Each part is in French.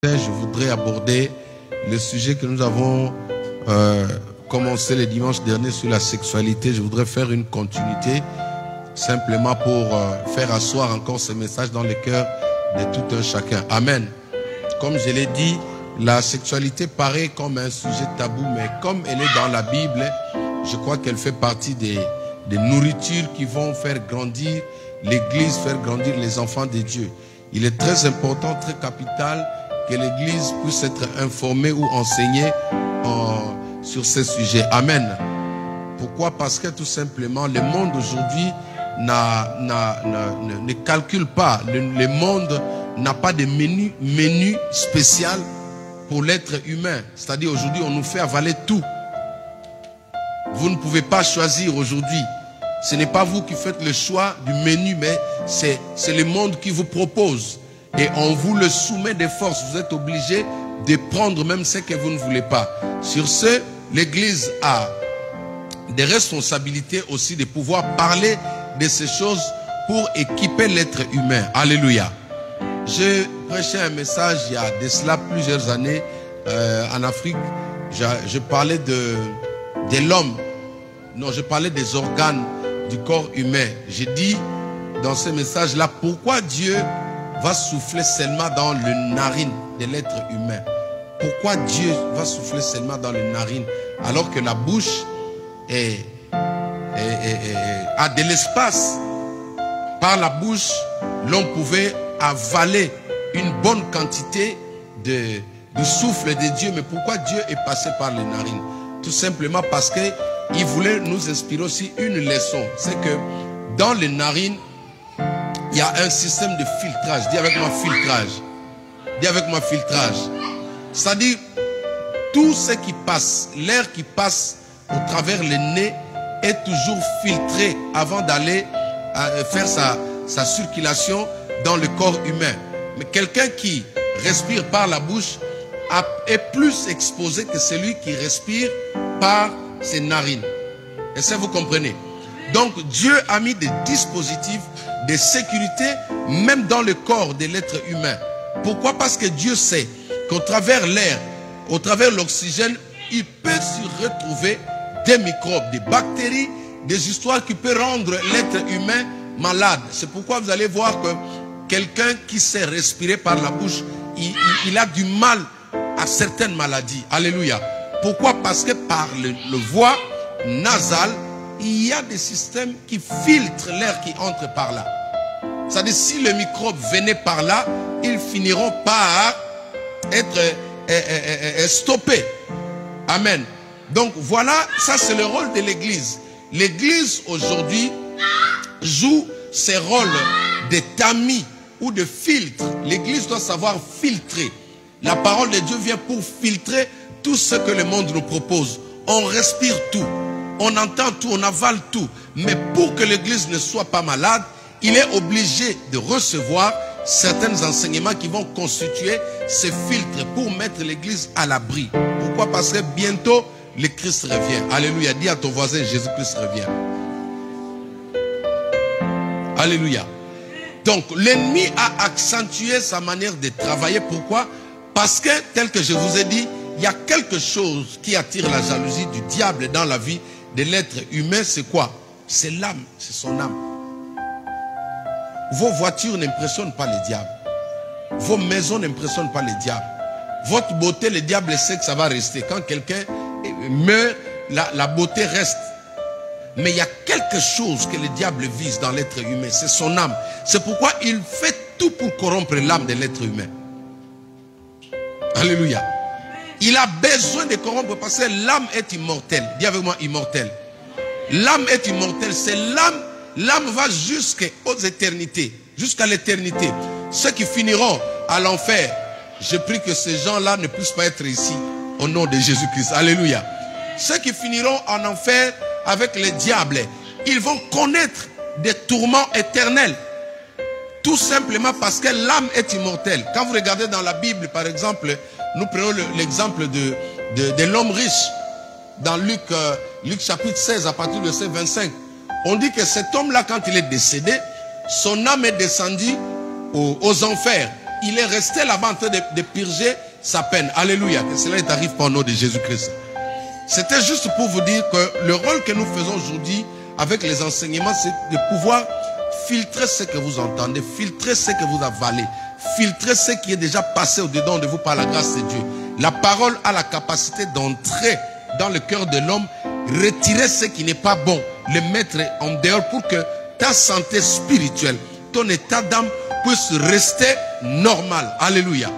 Je voudrais aborder le sujet que nous avons commencé le dimanche dernier sur la sexualité. Je voudrais faire une continuité simplement pour faire asseoir encore ce message dans le cœur de tout un chacun. Amen. Comme je l'ai dit, la sexualité paraît comme un sujet tabou, mais comme elle est dans la Bible, je crois qu'elle fait partie des nourritures qui vont faire grandir l'Église, faire grandir les enfants de Dieu. Il est très important, très capital que l'Église puisse être informée ou enseignée sur ces sujets. Amen. Pourquoi? Parce que tout simplement, le monde aujourd'hui ne calcule pas. Le monde n'a pas de menu spécial pour l'être humain. C'est-à-dire aujourd'hui, on nous fait avaler tout. Vous ne pouvez pas choisir aujourd'hui. Ce n'est pas vous qui faites le choix du menu, mais c'est le monde qui vous propose. Et on vous le soumet de force. Vous êtes obligé de prendre même ce que vous ne voulez pas. Sur ce, l'Église a des responsabilités aussi de pouvoir parler de ces choses pour équiper l'être humain. Alléluia. J'ai prêché un message il y a de cela plusieurs années en Afrique. Je parlais de l'homme. Non, je parlais des organes du corps humain. J'ai dit dans ce message-là, pourquoi Dieu va souffler seulement dans le narine de l'être humain? Pourquoi Dieu va souffler seulement dans le narine alors que la bouche a de l'espace? Par la bouche, l'on pouvait avaler une bonne quantité du souffle de Dieu. Mais pourquoi Dieu est passé par les narines? Tout simplement parce qu'il voulait nous inspirer aussi une leçon. C'est que dans les narines, il y a un système de filtrage. Dis avec moi filtrage. Dis avec moi filtrage. C'est-à-dire, tout ce qui passe, l'air qui passe au travers le nez est toujours filtré avant d'aller faire sa circulation dans le corps humain. Mais quelqu'un qui respire par la bouche est plus exposé que celui qui respire par ses narines. Est-ce que vous comprenez? Donc Dieu a mis des dispositifs de sécurité même dans le corps de l'être humain. Pourquoi? Parce que Dieu sait qu'au travers l'air, au travers l'oxygène, il peut se retrouver des microbes, des bactéries, des histoires qui peuvent rendre l'être humain malade. C'est pourquoi vous allez voir que quelqu'un qui sait respirer par la bouche, il a du mal à certaines maladies. Alléluia. Pourquoi? Parce que par le voie nasale, il y a des systèmes qui filtrent l'air qui entre par là. C'est-à-dire, si le microbe venait par là, ils finiront par être stoppés. Amen. Donc voilà, ça c'est le rôle de l'Église. L'Église aujourd'hui joue ce rôle de tamis ou de filtre. L'Église doit savoir filtrer. La parole de Dieu vient pour filtrer tout ce que le monde nous propose. On respire tout, on entend tout, on avale tout. Mais pour que l'Église ne soit pas malade, il est obligé de recevoir certains enseignements qui vont constituer ces filtres pour mettre l'Église à l'abri. Pourquoi? Parce que bientôt, le Christ revient. Alléluia. Dis à ton voisin, Jésus-Christ revient. Alléluia. Donc, l'ennemi a accentué sa manière de travailler. Pourquoi? Parce que, tel que je vous ai dit, il y a quelque chose qui attire la jalousie du diable dans la vie de l'être humain. C'est quoi? C'est l'âme, c'est son âme. Vos voitures n'impressionnent pas le diable. Vos maisons n'impressionnent pas le diable. Votre beauté, le diable sait que ça va rester. Quand quelqu'un meurt, la beauté reste. Mais il y a quelque chose que le diable vise dans l'être humain. C'est son âme. C'est pourquoi il fait tout pour corrompre l'âme de l'être humain. Alléluia. Il a besoin de corrompre parce que l'âme est immortelle. Dis avec moi, immortelle. L'âme est immortelle. C'est l'âme. L'âme va jusqu'aux éternités. Jusqu'à l'éternité. Ceux qui finiront à l'enfer, je prie que ces gens-là ne puissent pas être ici. Au nom de Jésus-Christ. Alléluia. Ceux qui finiront en enfer avec les diables, ils vont connaître des tourments éternels. Tout simplement parce que l'âme est immortelle. Quand vous regardez dans la Bible, par exemple, nous prenons l'exemple de l'homme riche. Dans Luc chapitre 16, à partir de verset 25. On dit que cet homme-là, quand il est décédé, son âme est descendue aux enfers. il est resté là-bas en train de purger sa peine. Alléluia. Que cela t'arrive pas au nom de Jésus-Christ. C'était juste pour vous dire que le rôle que nous faisons aujourd'hui avec les enseignements, c'est de pouvoir filtrer ce que vous entendez, filtrer ce que vous avalez, filtrer ce qui est déjà passé au-dedans de vous par la grâce de Dieu. La parole a la capacité d'entrer dans le cœur de l'homme, retirer ce qui n'est pas bon, le mettre en dehors pour que ta santé spirituelle, ton état d'âme puisse rester normal. Alléluia.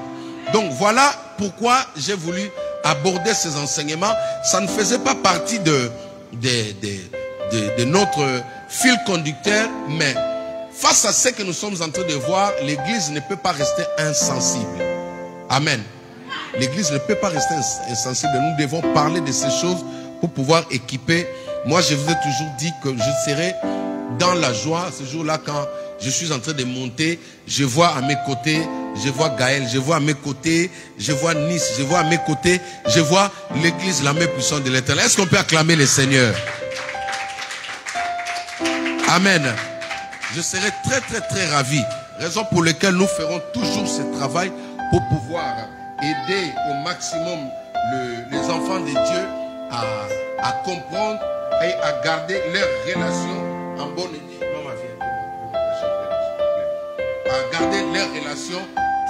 Donc voilà pourquoi j'ai voulu aborder ces enseignements. Ça ne faisait pas partie de notre fil conducteur, mais face à ce que nous sommes en train de voir, l'Église ne peut pas rester insensible. Amen. L'Église ne peut pas rester insensible. Nous devons parler de ces choses pour pouvoir équiper. Moi, je vous ai toujours dit que je serai dans la joie ce jour-là quand je suis en train de monter. Je vois à mes côtés, je vois Gaël, je vois à mes côtés, je vois Nice, je vois à mes côtés, je vois l'Église, la main puissante de l'Éternel. Est-ce qu'on peut acclamer le Seigneur? Amen. Je serai très très très ravi. Raison pour laquelle nous ferons toujours ce travail pour pouvoir aider au maximum les enfants de Dieu à comprendre et à garder leurs relations en bonne à garder leurs relations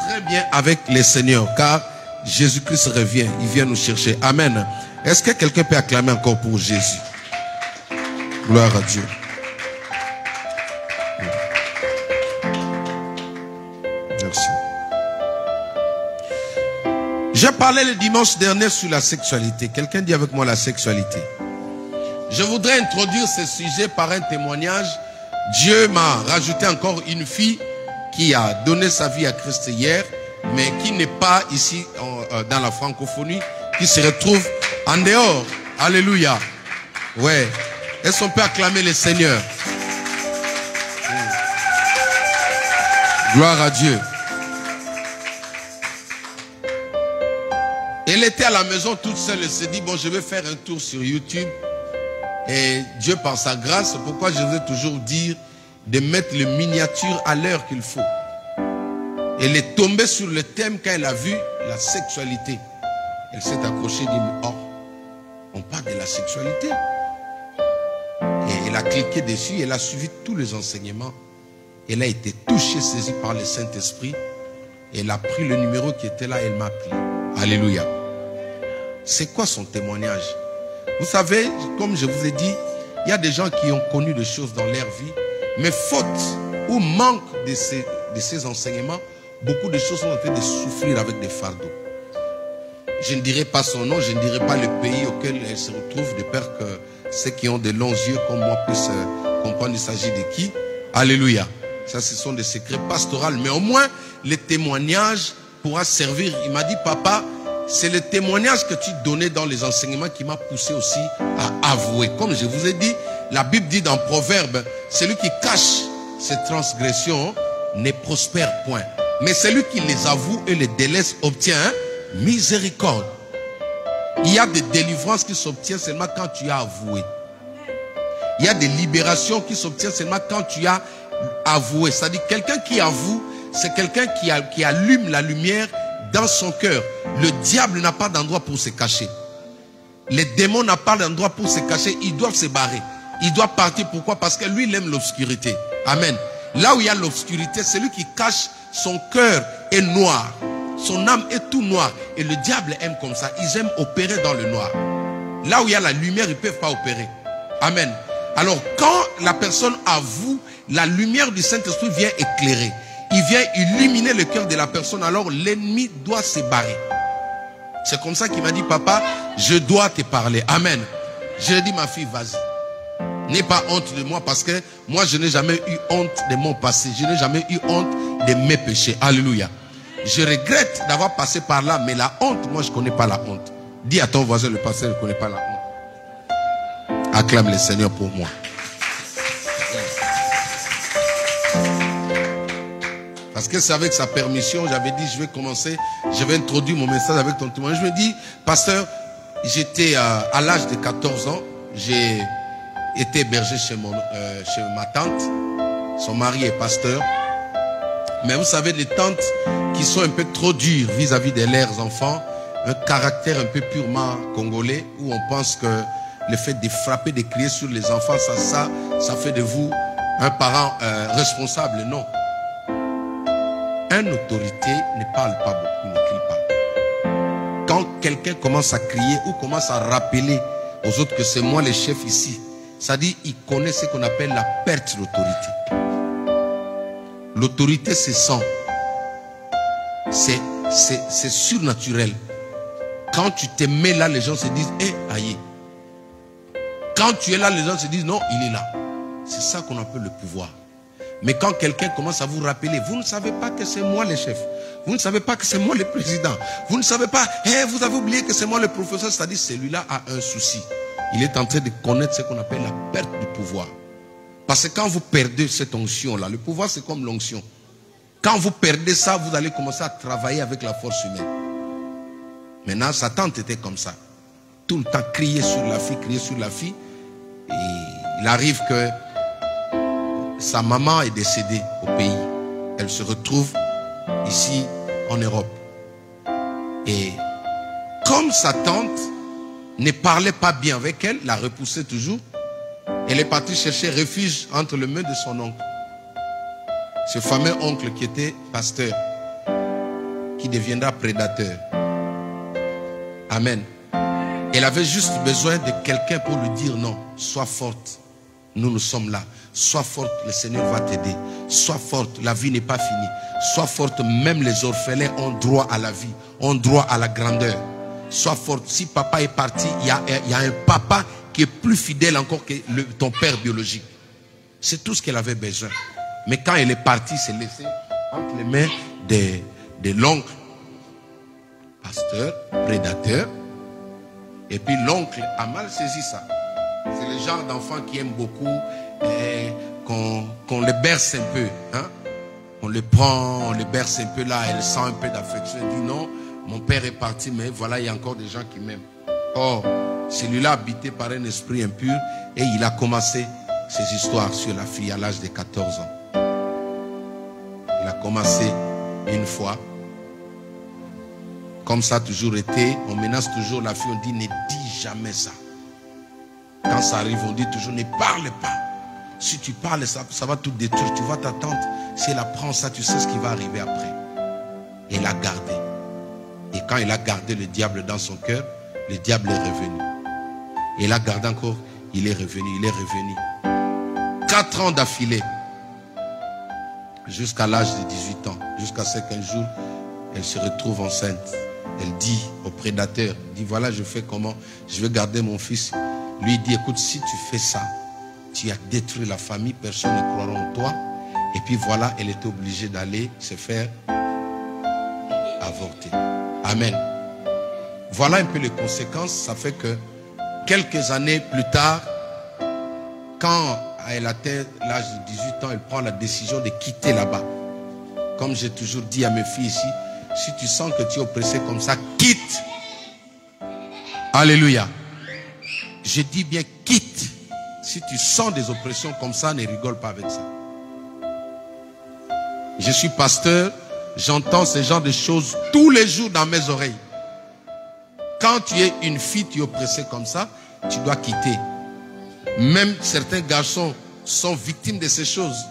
très bien avec les Seigneurs, car Jésus-Christ revient, il vient nous chercher. Amen. Est-ce que quelqu'un peut acclamer encore pour Jésus? Gloire à Dieu. Merci. J'ai parlé le dimanche dernier sur la sexualité. Quelqu'un dit avec moi la sexualité. Je voudrais introduire ce sujet par un témoignage. Dieu m'a rajouté encore une fille qui a donné sa vie à Christ hier, mais qui n'est pas ici dans la francophonie, qui se retrouve en dehors. Alléluia. Ouais. Est-ce qu'on peut acclamer le Seigneur? Gloire à Dieu. Elle était à la maison toute seule. Elle s'est dit, bon, je vais faire un tour sur YouTube. Et Dieu, par sa grâce, c'est pourquoi je veux toujours dire de mettre les miniatures à l'heure qu'il faut. Elle est tombée sur le thème quand elle a vu la sexualité. Elle s'est accrochée et dit, oh, on parle de la sexualité. Et elle a cliqué dessus, elle a suivi tous les enseignements. Elle a été touchée, saisie par le Saint-Esprit. Elle a pris le numéro qui était là, elle m'a appelé. Alléluia. C'est quoi son témoignage? Vous savez, comme je vous ai dit, il y a des gens qui ont connu des choses dans leur vie, mais faute ou manque de ces enseignements, beaucoup de choses sont en train de souffrir avec des fardeaux. Je ne dirai pas son nom, je ne dirai pas le pays auquel elle se retrouve, de peur que ceux qui ont de longs yeux comme moi puissent comprendre il s'agit de qui. Alléluia. Ça, ce sont des secrets pastoraux, mais au moins, le témoignage pourra servir. Il m'a dit, papa, c'est le témoignage que tu donnais dans les enseignements qui m'a poussé aussi à avouer. Comme je vous ai dit, la Bible dit dans Proverbe, celui qui cache ses transgressions ne prospère point. Mais celui qui les avoue et les délaisse obtient miséricorde. Il y a des délivrances qui s'obtiennent seulement quand tu as avoué. Il y a des libérations qui s'obtiennent seulement quand tu as avoué. C'est-à-dire quelqu'un qui avoue, c'est quelqu'un qui allume la lumière dans son cœur. Le diable n'a pas d'endroit pour se cacher. Les démons n'ont pas d'endroit pour se cacher. Ils doivent se barrer. Il doit partir. Pourquoi? Parce que lui, il aime l'obscurité. Amen. Là où il y a l'obscurité, celui qui cache son cœur est noir. Son âme est tout noir. Et le diable aime comme ça. Ils aiment opérer dans le noir. Là où il y a la lumière, ils ne peuvent pas opérer. Amen. Alors, quand la personne avoue, la lumière du Saint-Esprit vient éclairer. Il vient illuminer le cœur de la personne. Alors, l'ennemi doit se barrer. C'est comme ça qu'il m'a dit, papa, je dois te parler. Amen. Je lui ai dit, ma fille, vas-y. N'aie pas honte de moi parce que moi, je n'ai jamais eu honte de mon passé. Je n'ai jamais eu honte de mes péchés. Alléluia. Je regrette d'avoir passé par là, mais la honte, moi, je ne connais pas la honte. Dis à ton voisin, le pasteur ne connaît pas la honte. Acclame le Seigneur pour moi. Parce que c'est avec sa permission, j'avais dit, je vais commencer, je vais introduire mon message avec ton témoignage. Je me dis, pasteur, j'étais à l'âge de 14 ans, j'ai été hébergé chez ma tante. Son mari est pasteur. Mais vous savez, les tantes qui sont un peu trop durs vis-à-vis de leurs enfants, un caractère un peu purement congolais, où on pense que le fait de frapper, de crier sur les enfants, ça fait de vous un parent responsable. Non. Une autorité ne parle pas beaucoup, ne crie pas. Quand quelqu'un commence à crier ou commence à rappeler aux autres que c'est moi le chef ici, ça dit il connaît ce qu'on appelle la perte d'autorité. L'autorité se sent. C'est surnaturel. Quand tu te mets là, les gens se disent « Eh, aïe ». Quand tu es là, les gens se disent « Non, il est là ». C'est ça qu'on appelle le pouvoir. Mais quand quelqu'un commence à vous rappeler, vous ne savez pas que c'est moi le chef. Vous ne savez pas que c'est moi le président. Vous ne savez pas, vous avez oublié que c'est moi le professeur. C'est-à-dire celui-là a un souci. Il est en train de connaître ce qu'on appelle la perte du pouvoir. Parce que quand vous perdez cette onction-là, le pouvoir c'est comme l'onction. Quand vous perdez ça, vous allez commencer à travailler avec la force humaine. Maintenant, sa tante était comme ça. Tout le temps crier sur la fille, crier sur la fille. Et il arrive que sa maman est décédée au pays. Elle se retrouve ici en Europe. Et comme sa tante ne parlait pas bien avec elle, la repoussait toujours, elle est partie chercher refuge entre les mains de son oncle. Ce fameux oncle qui était pasteur, qui deviendra prédateur. Amen. Elle avait juste besoin de quelqu'un pour lui dire non, sois forte, nous sommes là. Sois forte, le Seigneur va t'aider. Sois forte, la vie n'est pas finie. Sois forte, même les orphelins ont droit à la vie, ont droit à la grandeur. Sois forte, si papa est parti, il y a un papa qui est plus fidèle encore que ton père biologique. C'est tout ce qu'elle avait besoin. Mais quand elle est partie, c'est laissé entre les mains de l'oncle, pasteur, prédateur. Et puis l'oncle a mal saisi ça. C'est le genre d'enfant qui aime beaucoup qu'on le berce un peu. Hein? On le prend, on le berce un peu là, elle sent un peu d'affection. Elle dit non, mon père est parti, mais voilà, il y a encore des gens qui m'aiment. Or, celui-là habité par un esprit impur et il a commencé ses histoires sur la fille à l'âge de 14 ans. Il a commencé une fois. Comme ça a toujours été, on menace toujours la fille, on dit ne dis jamais ça. Quand ça arrive, on dit toujours ne parle pas. Si tu parles, ça va tout détruire. Tu vois ta tante, si elle apprend ça, tu sais ce qui va arriver après. Et il a gardé. Et quand il a gardé le diable dans son cœur, le diable est revenu. Et il a gardé encore, il est revenu, il est revenu. 4 ans d'affilée. Jusqu'à l'âge de 18 ans. Jusqu'à ce qu'un jour, elle se retrouve enceinte. Elle dit au prédateur, dit voilà je fais comment, je vais garder mon fils. Lui il dit écoute, si tu fais ça, tu as détruit la famille, personne ne croira en toi. Et puis voilà, elle était obligée d'aller se faire avorter. Amen. Voilà un peu les conséquences. Ça fait que quelques années plus tard, quand elle atteint l'âge de 18 ans, elle prend la décision de quitter là-bas. Comme j'ai toujours dit à mes filles ici, si tu sens que tu es oppressé comme ça, quitte. Alléluia. Je dis bien quitte. Si tu sens des oppressions comme ça, ne rigole pas avec ça. Je suis pasteur, j'entends ce genre de choses tous les jours dans mes oreilles. Quand tu es une fille, tu es oppressée comme ça, tu dois quitter. Même certains garçons sont victimes de ces choses.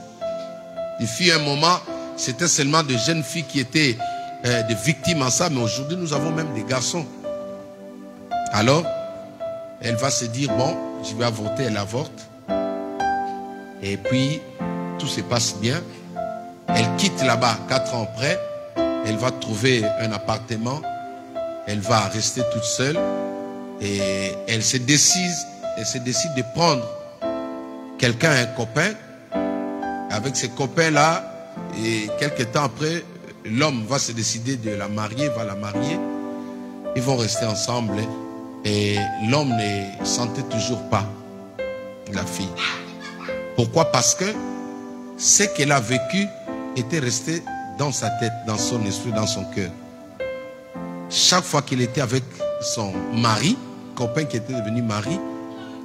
Il fut un moment, c'était seulement de jeunes filles qui étaient des victimes en ça, mais aujourd'hui nous avons même des garçons. Alors, elle va se dire, bon, je vais avorter, elle avorte. Et puis, tout se passe bien. Elle quitte là-bas 4 ans après. Elle va trouver un appartement. Elle va rester toute seule. Et elle se décide de prendre quelqu'un, un copain. Avec ce copain-là, et quelques temps après, l'homme va se décider de la marier, va la marier. Ils vont rester ensemble. Et l'homme ne sentait toujours pas la fille. Pourquoi? Parce que ce qu'elle a vécu était resté dans sa tête, dans son esprit, dans son cœur. Chaque fois qu'il était avec son mari, copain qui était devenu mari,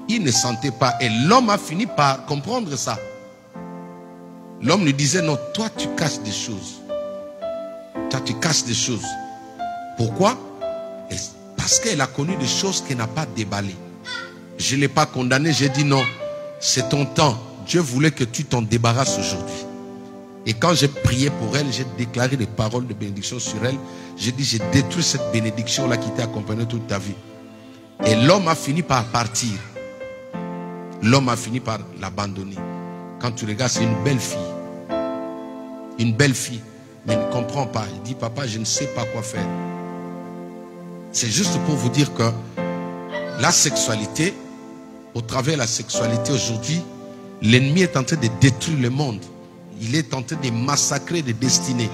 il ne sentait pas. Et l'homme a fini par comprendre ça. L'homme lui disait, non, toi tu caches des choses. Toi, tu caches des choses. Pourquoi? Parce qu'elle a connu des choses qu'elle n'a pas déballées. Je ne l'ai pas condamnée, j'ai dit non, c'est ton temps. Dieu voulait que tu t'en débarrasses aujourd'hui. Et quand j'ai prié pour elle, j'ai déclaré des paroles de bénédiction sur elle. J'ai dit, j'ai détruit cette bénédiction-là qui t'a accompagné toute ta vie. Et l'homme a fini par partir. L'homme a fini par l'abandonner. Quand tu regardes, c'est une belle fille. Une belle fille. Mais elle ne comprend pas. Elle dit, papa, je ne sais pas quoi faire. C'est juste pour vous dire que la sexualité, au travers de la sexualité aujourd'hui, l'ennemi est en train de détruire le monde. Il est en train de massacrer des destinées.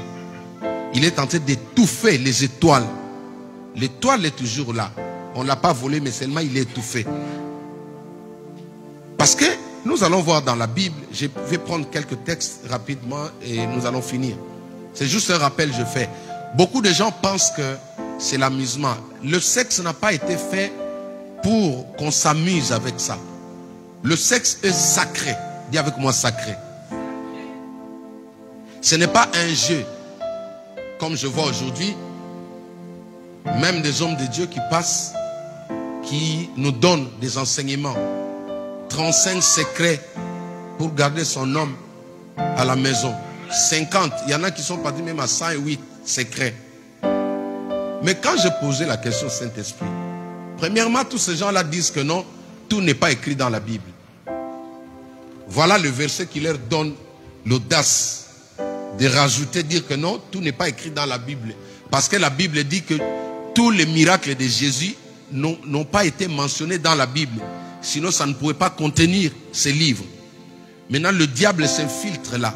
Il est en train d'étouffer les étoiles. L'étoile est toujours là. On ne l'a pas volé, mais seulement il est étouffé. Parce que nous allons voir dans la Bible, je vais prendre quelques textes rapidement et nous allons finir. C'est juste un rappel que je fais. Beaucoup de gens pensent que c'est l'amusement. Le sexe n'a pas été fait pour qu'on s'amuse avec ça. Le sexe est sacré. Dis avec moi sacré. Ce n'est pas un jeu. Comme je vois aujourd'hui, même des hommes de Dieu qui passent, qui nous donnent des enseignements. 35 secrets pour garder son homme à la maison. 50. Il y en a qui sont partis même à 108 secrets. Mais quand je posais la question au Saint-Esprit, premièrement, tous ces gens-là disent que non, tout n'est pas écrit dans la Bible. Voilà le verset qui leur donne l'audace de rajouter, dire que non, tout n'est pas écrit dans la Bible. Parce que la Bible dit que tous les miracles de Jésus n'ont pas été mentionnés dans la Bible. Sinon, ça ne pouvait pas contenir ces livres. Maintenant, le diable s'infiltre là.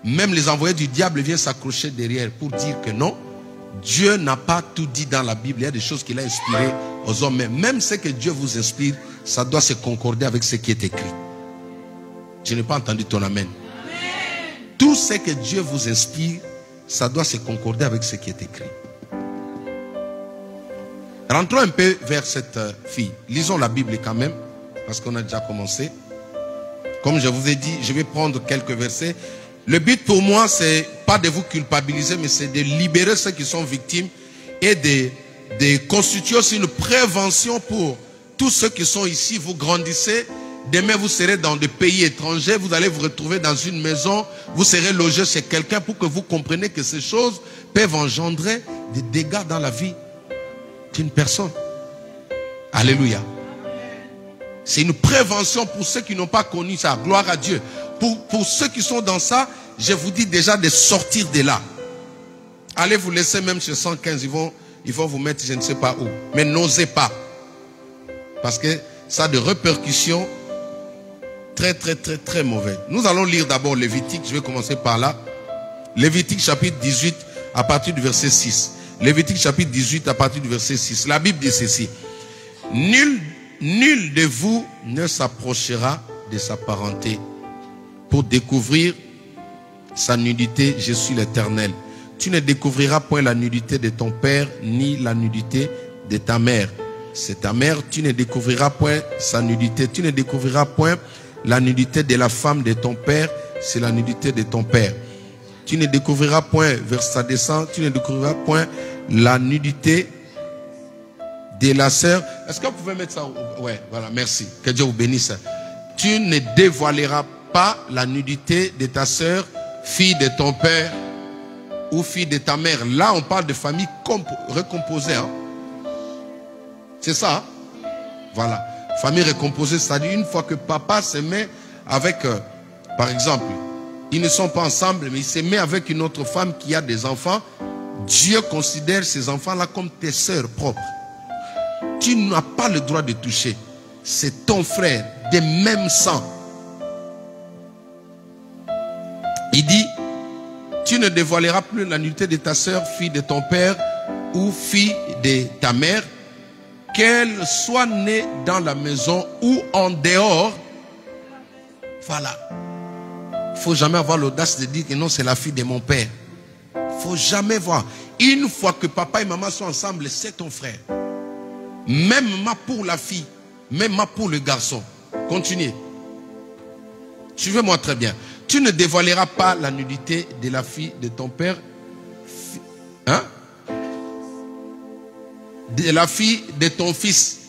Même les envoyés du diable viennent s'accrocher derrière pour dire que non, Dieu n'a pas tout dit dans la Bible. Il y a des choses qu'il a inspirées aux hommes. Même ce que Dieu vous inspire, ça doit se concorder avec ce qui est écrit. Je n'ai pas entendu ton amen. Tout ce que Dieu vous inspire, ça doit se concorder avec ce qui est écrit. Rentrons un peu vers cette fille. Lisons la Bible quand même, parce qu'on a déjà commencé. Comme je vous ai dit, je vais prendre quelques versets. Le but pour moi, c'est pas de vous culpabiliser, mais c'est de libérer ceux qui sont victimes et de constituer aussi une prévention pour tous ceux qui sont ici. Vous grandissez. Demain, vous serez dans des pays étrangers. Vous allez vous retrouver dans une maison. Vous serez logé chez quelqu'un pour que vous compreniez que ces choses peuvent engendrer des dégâts dans la vie d'une personne. Alléluia. C'est une prévention pour ceux qui n'ont pas connu ça. Gloire à Dieu. Pour ceux qui sont dans ça, je vous dis déjà de sortir de là. Allez vous laisser même chez 115. Ils vont vous mettre je ne sais pas où. Mais n'osez pas. Parce que ça a des répercussions très mauvais. Nous allons lire d'abord Lévitique, je vais commencer par là. Lévitique chapitre 18 à partir du verset 6. Lévitique chapitre 18 à partir du verset 6. La Bible dit ceci. Nul de vous ne s'approchera de sa parenté pour découvrir sa nudité, je suis l'Éternel. Tu ne découvriras point la nudité de ton père, ni la nudité de ta mère. C'est ta mère, tu ne découvriras point sa nudité. Tu ne découvriras point la nudité de la femme de ton père, c'est la nudité de ton père. Tu ne découvriras point, vers sa descente, tu ne découvriras point la nudité de la sœur. Est-ce que vous pouvez mettre ça? Ouais, voilà, merci. Que Dieu vous bénisse. Tu ne dévoileras pas la nudité de ta sœur, fille de ton père ou fille de ta mère. Là, on parle de famille recomposée. Hein? C'est ça. Hein? Voilà. Famille recomposée, c'est-à-dire une fois que papa se met avec, par exemple, ils ne sont pas ensemble, mais il se met avec une autre femme qui a des enfants. Dieu considère ces enfants-là comme tes sœurs propres. Tu n'as pas le droit de toucher. C'est ton frère, des mêmes sang. Il dit, tu ne dévoileras plus la nudité de ta sœur, fille de ton père ou fille de ta mère, qu'elle soit née dans la maison ou en dehors. Voilà. Il ne faut jamais avoir l'audace de dire que non, c'est la fille de mon père. Il ne faut jamais voir. Une fois que papa et maman sont ensemble, c'est ton frère. Même pour la fille, même pour le garçon. Continuez. Suivez-moi très bien. Tu ne dévoileras pas la nudité de la fille de ton père Hein? De la fille de ton fils.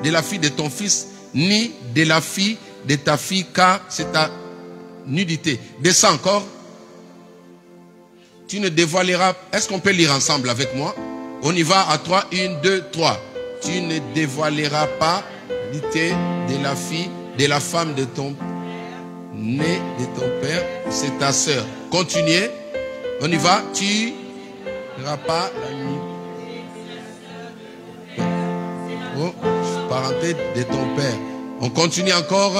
De la fille de ton fils, ni de la fille de ta fille, car c'est ta nudité. Descends encore. Tu ne dévoileras... Est-ce qu'on peut lire ensemble avec moi? On y va à 3. 1, 2, 3. Tu ne dévoileras pas la nudité de la fille, de la femme de ton né, de ton père, c'est ta sœur. Continuez. On y va. Tu ne dévoileras pas la nudité. Oh, parenté de ton père. On continue encore.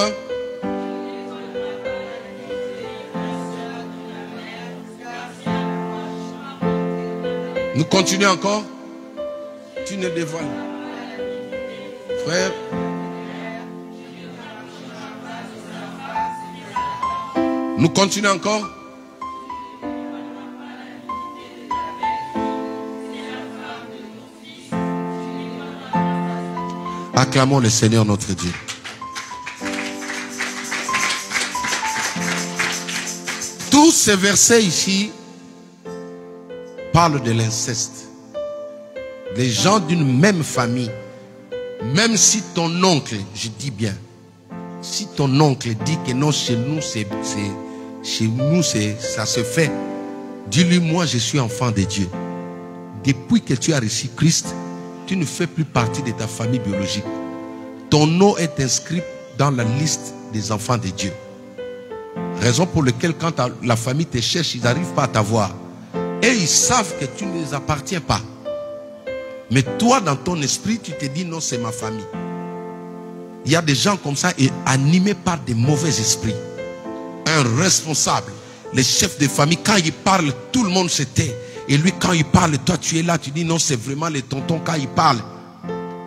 Nous continuons encore. Tu ne dévoiles. Frère. Nous continuons encore. Acclamons le Seigneur notre Dieu. Tous ces versets ici parlent de l'inceste. Les gens d'une même famille, même si ton oncle, je dis bien, si ton oncle dit que non, chez nous, ça se fait, dis-lui, moi je suis enfant de Dieu. Depuis que tu as reçu Christ, tu ne fais plus partie de ta famille biologique. Ton nom est inscrit dans la liste des enfants de Dieu. Raison pour laquelle quand la famille te cherche, ils n'arrivent pas à t'avoir. Et ils savent que tu ne les appartiens pas. Mais toi, dans ton esprit, tu te dis non, c'est ma famille. Il y a des gens comme ça, et animés par des mauvais esprits. Un responsable, les chefs de famille, quand ils parlent, tout le monde se tait. Et lui, quand il parle, toi tu es là, tu dis non, c'est vraiment les tontons quand il parle.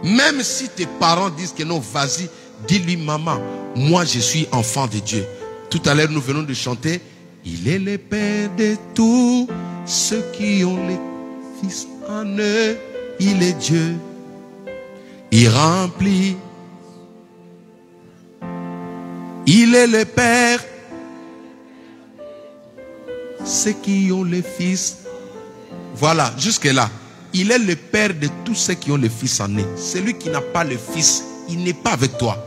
Même si tes parents disent que non, vas-y, dis-lui, maman, moi je suis enfant de Dieu. Tout à l'heure, nous venons de chanter, il est le Père de tous ceux qui ont les fils en eux. Il est Dieu. Il remplit. Il est le Père. Ceux qui ont les fils. Voilà, jusque-là. Il est le Père de tous ceux qui ont le Fils en eux. Celui qui n'a pas le Fils, il n'est pas avec toi.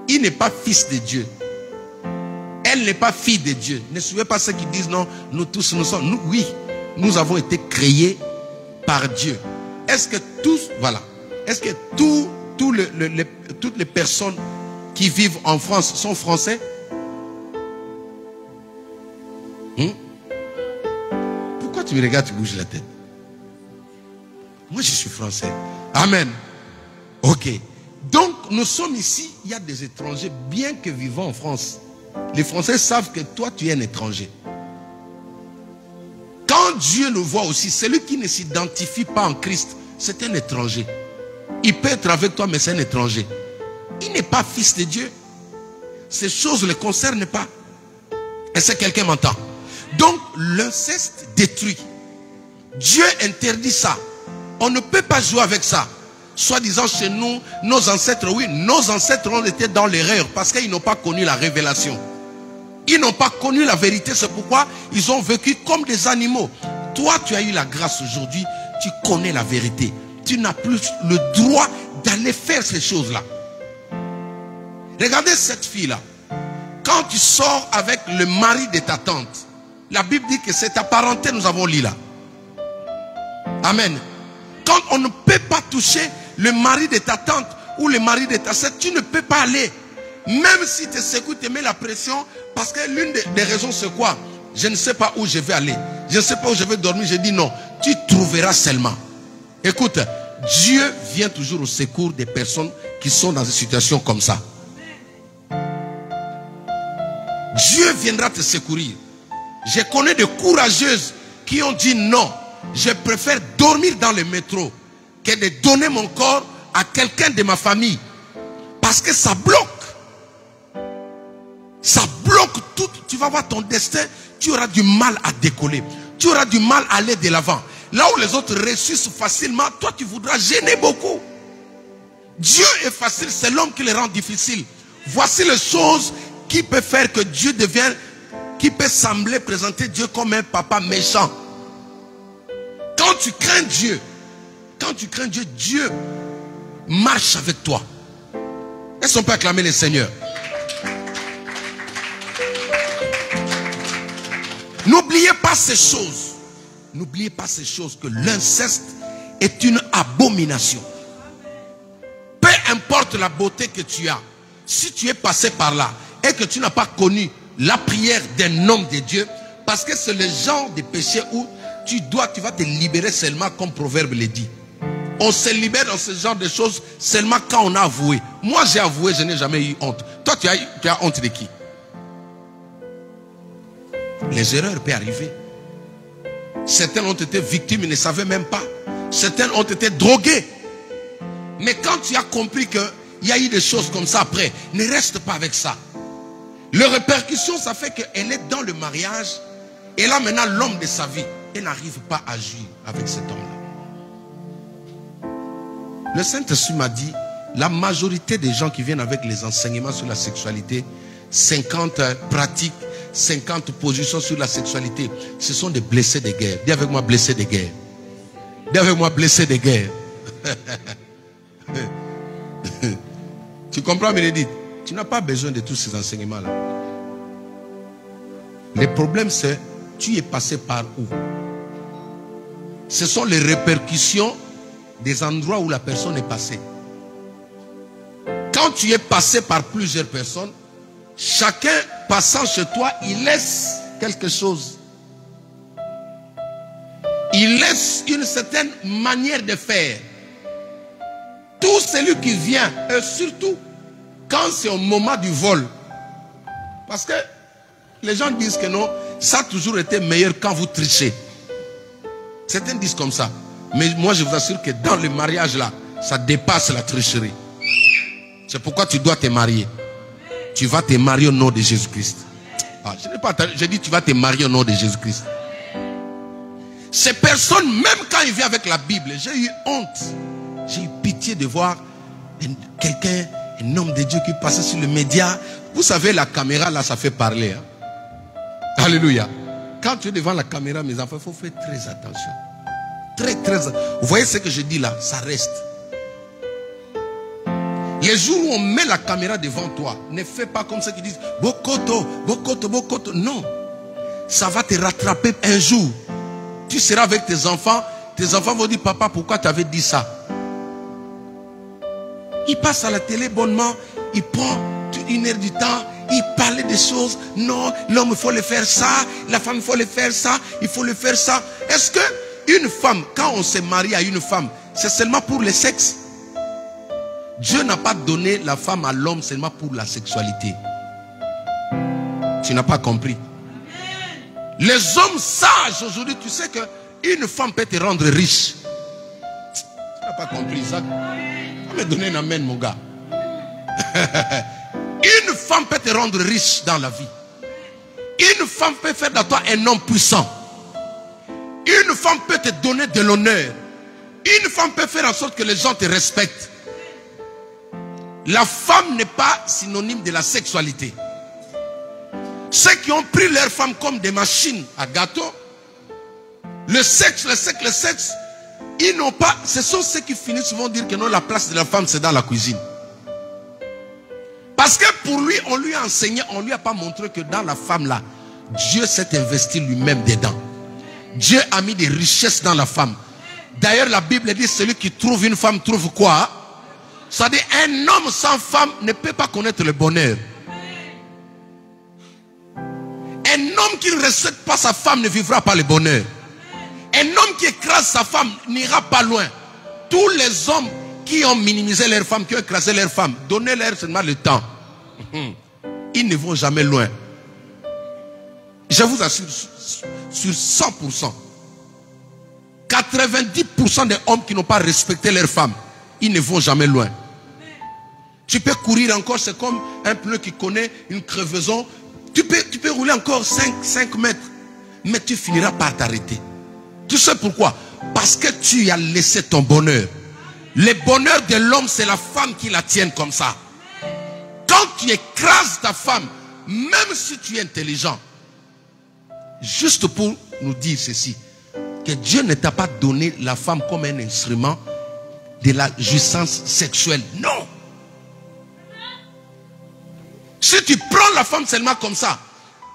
Il n'est pas fils de Dieu. Elle n'est pas fille de Dieu. Ne suivez pas ceux qui disent non, nous tous, nous sommes. Nous, oui, nous avons été créés par Dieu. Est-ce que tous, voilà, est-ce que toutes les personnes qui vivent en France sont français? Pourquoi tu me regardes, tu bouges la tête? Moi, je suis français. Amen. Ok. Donc, nous sommes ici, il y a des étrangers, bien que vivant en France. Les Français savent que toi, tu es un étranger. Quand Dieu le voit aussi, celui qui ne s'identifie pas en Christ, c'est un étranger. Il peut être avec toi, mais c'est un étranger. Il n'est pas fils de Dieu. Ces choses ne le concernent pas. Est-ce que quelqu'un m'entend? Donc, l'inceste détruit. Dieu interdit ça. On ne peut pas jouer avec ça. Soit disant chez nous, nos ancêtres, oui, nos ancêtres ont été dans l'erreur parce qu'ils n'ont pas connu la révélation. Ils n'ont pas connu la vérité, c'est pourquoi ils ont vécu comme des animaux. Toi, tu as eu la grâce aujourd'hui, tu connais la vérité. Tu n'as plus le droit d'aller faire ces choses-là. Regardez cette fille-là. Quand tu sors avec le mari de ta tante, la Bible dit que c'est ta parenté, nous avons lu là. Amen. Quand on ne peut pas toucher le mari de ta tante ou le mari de ta sœur, tu ne peux pas aller. Même si tes secours te met la pression, parce que l'une des raisons c'est quoi? Je ne sais pas où je vais aller. Je ne sais pas où je vais dormir. Je dis non, tu trouveras seulement. Écoute, Dieu vient toujours au secours des personnes qui sont dans une situation comme ça. Dieu viendra te secourir. Je connais de courageuses qui ont dit non, je préfère dormir dans le métro que de donner mon corps à quelqu'un de ma famille. Parce que ça bloque. Ça bloque tout. Tu vas voir ton destin, tu auras du mal à décoller. Tu auras du mal à aller de l'avant. Là où les autres réussissent facilement, toi tu voudras gêner beaucoup. Dieu est facile, c'est l'homme qui le rend difficile. Voici les choses qui peuvent faire que Dieu devienne, qui peut sembler présenter Dieu comme un papa méchant. Quand tu crains Dieu, Dieu marche avec toi. Est-ce qu'on peut acclamer le Seigneur? N'oubliez pas ces choses. N'oubliez pas ces choses, que l'inceste est une abomination. Peu importe la beauté que tu as, si tu es passé par là et que tu n'as pas connu la prière d'un homme de Dieu, parce que c'est le genre de péché où tu vas te libérer seulement comme Proverbe le dit. On se libère dans ce genre de choses seulement quand on a avoué. Moi j'ai avoué, je n'ai jamais eu honte. Toi tu as honte de qui? Les erreurs peuvent arriver. Certains ont été victimes, ils ne savaient même pas. Certains ont été drogués. Mais quand tu as compris qu'il y a eu des choses comme ça après, ne reste pas avec ça. Les répercussions, ça fait qu'elle est dans le mariage. Et là maintenant, l'homme de sa vie, elle n'arrive pas à agir avec cet homme-là. Le Saint-Esprit m'a dit, la majorité des gens qui viennent avec les enseignements sur la sexualité, 50 pratiques, 50 positions sur la sexualité, ce sont des blessés de guerre. Dis avec moi, blessés de guerre. Dis avec moi, blessés de guerre. Tu comprends, Bénédicte? Tu n'as pas besoin de tous ces enseignements-là. Le problème, c'est, tu es passé par où? Ce sont les répercussions des endroits où la personne est passée. Quand tu es passé par plusieurs personnes, chacun passant chez toi, il laisse quelque chose. Il laisse une certaine manière de faire. Tout celui qui vient, et surtout quand c'est au moment du vol. Parce que les gens disent que non, ça a toujours été meilleur quand vous trichez. Certains disent comme ça. Mais moi je vous assure que dans le mariage là, ça dépasse la tricherie. C'est pourquoi tu dois te marier. Tu vas te marier au nom de Jésus-Christ. Ah, je dis tu vas te marier au nom de Jésus-Christ. Ces personnes, même quand ils viennent avec la Bible, j'ai eu honte. J'ai eu pitié de voir quelqu'un, un homme de Dieu qui passait sur le média. Vous savez, la caméra là, ça fait parler. Hein? Alléluia. Quand tu es devant la caméra, mes enfants, il faut faire très attention. Très. Vous voyez ce que je dis là, ça reste. Les jours où on met la caméra devant toi, ne fais pas comme ceux qui disent Bokoto, Bokoto, Bokoto. Non. Ça va te rattraper un jour. Tu seras avec tes enfants vont dire papa, pourquoi tu avais dit ça? Il passe à la télé bonnement, il prend 1 heure du temps, il parlait des choses. Non, l'homme il faut le faire ça, la femme il faut le faire ça, il faut le faire ça. Est-ce que une femme, quand on se marie à une femme, c'est seulement pour le sexe? Dieu n'a pas donné la femme à l'homme seulement pour la sexualité. Tu n'as pas compris. Les hommes sages aujourd'hui, tu sais qu'une femme peut te rendre riche. Tu n'as pas compris ça? Tu vas me donner un amen, mon gars. Une femme peut te rendre riche dans la vie. Une femme peut faire de toi un homme puissant. Une femme peut te donner de l'honneur. Une femme peut faire en sorte que les gens te respectent. La femme n'est pas synonyme de la sexualité. Ceux qui ont pris leurs femmes comme des machines à gâteau, le sexe, ils n'ont pas, ce sont ceux qui finissent souvent dire que non, la place de la femme c'est dans la cuisine. Parce que pour lui, on lui a enseigné, on lui a pas montré que dans la femme là, Dieu s'est investi lui-même dedans. Dieu a mis des richesses dans la femme. D'ailleurs la Bible dit, celui qui trouve une femme trouve quoi? C'est-à-dire un homme sans femme ne peut pas connaître le bonheur. Un homme qui ne respecte pas sa femme ne vivra pas le bonheur. Un homme qui écrase sa femme n'ira pas loin. Tous les hommes qui ont minimisé leur femme, qui ont écrasé leur femme, donnez-leur seulement le temps. Ils ne vont jamais loin. Je vous assure, sur 100%, 90% des hommes qui n'ont pas respecté leur femme, ils ne vont jamais loin. Tu peux courir encore, c'est comme un pneu qui connaît une crevaison. Tu peux rouler encore 5 mètres, mais tu finiras par t'arrêter. Tu sais pourquoi? Parce que tu as laissé ton bonheur. Le bonheur de l'homme, c'est la femme qui la tienne comme ça. Quand tu écrases ta femme, même si tu es intelligent, juste pour nous dire ceci, que Dieu ne t'a pas donné la femme comme un instrument de la jouissance sexuelle. Non. Si tu prends la femme seulement comme ça,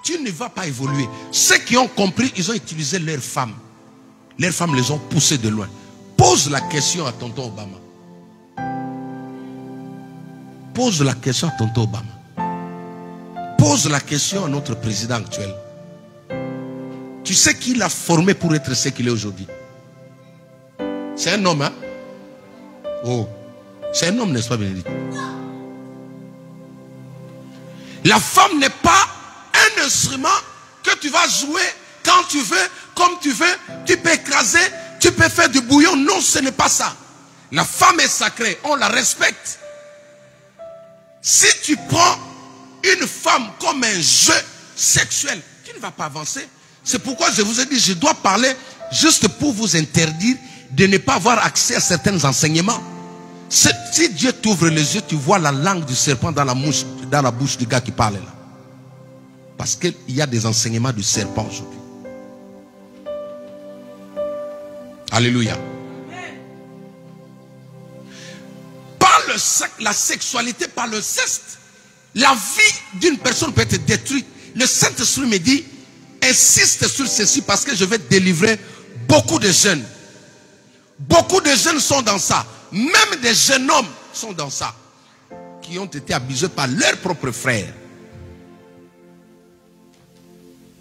tu ne vas pas évoluer. Ceux qui ont compris, ils ont utilisé leurs femmes. Leurs femmes les ont poussées de loin. Pose la question à tonton Obama. Pose la question à tonton Obama. Pose la question à notre président actuel. Tu sais qui l'a formé pour être ce qu'il est aujourd'hui? C'est un homme, hein? Oh, c'est un homme, n'est-ce pas, Bénédicte? La femme n'est pas un instrument que tu vas jouer quand tu veux, comme tu veux. Tu peux écraser, tu peux faire du bouillon. Non, ce n'est pas ça. La femme est sacrée, on la respecte. Si tu prends une femme comme un jeu sexuel, tu ne vas pas avancer. C'est pourquoi je vous ai dit, je dois parler juste pour vous interdire de ne pas avoir accès à certains enseignements. Si Dieu t'ouvre les yeux, tu vois la langue du serpent dans la bouche du gars qui parle là. Parce qu'il y a des enseignements du serpent aujourd'hui. Alléluia. Par la sexualité, par le sexe, la vie d'une personne peut être détruite. Le Saint-Esprit me dit, insiste sur ceci parce que je vais délivrer beaucoup de jeunes. Beaucoup de jeunes sont dans ça. Même des jeunes hommes sont dans ça. Qui ont été abusés par leurs propres frères.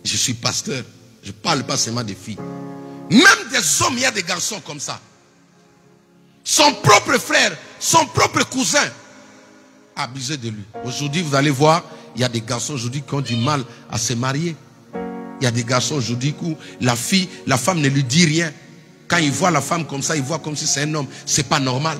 Je suis pasteur. Je ne parle pas seulement des filles. Même des hommes, il y a des garçons comme ça. Son propre frère, son propre cousin, abusé de lui. Aujourd'hui, vous allez voir, il y a des garçons aujourd'hui qui ont du mal à se marier. Il y a des garçons aujourd'hui où la femme ne lui dit rien. Quand il voit la femme comme ça, il voit comme si c'est un homme. C'est pas normal.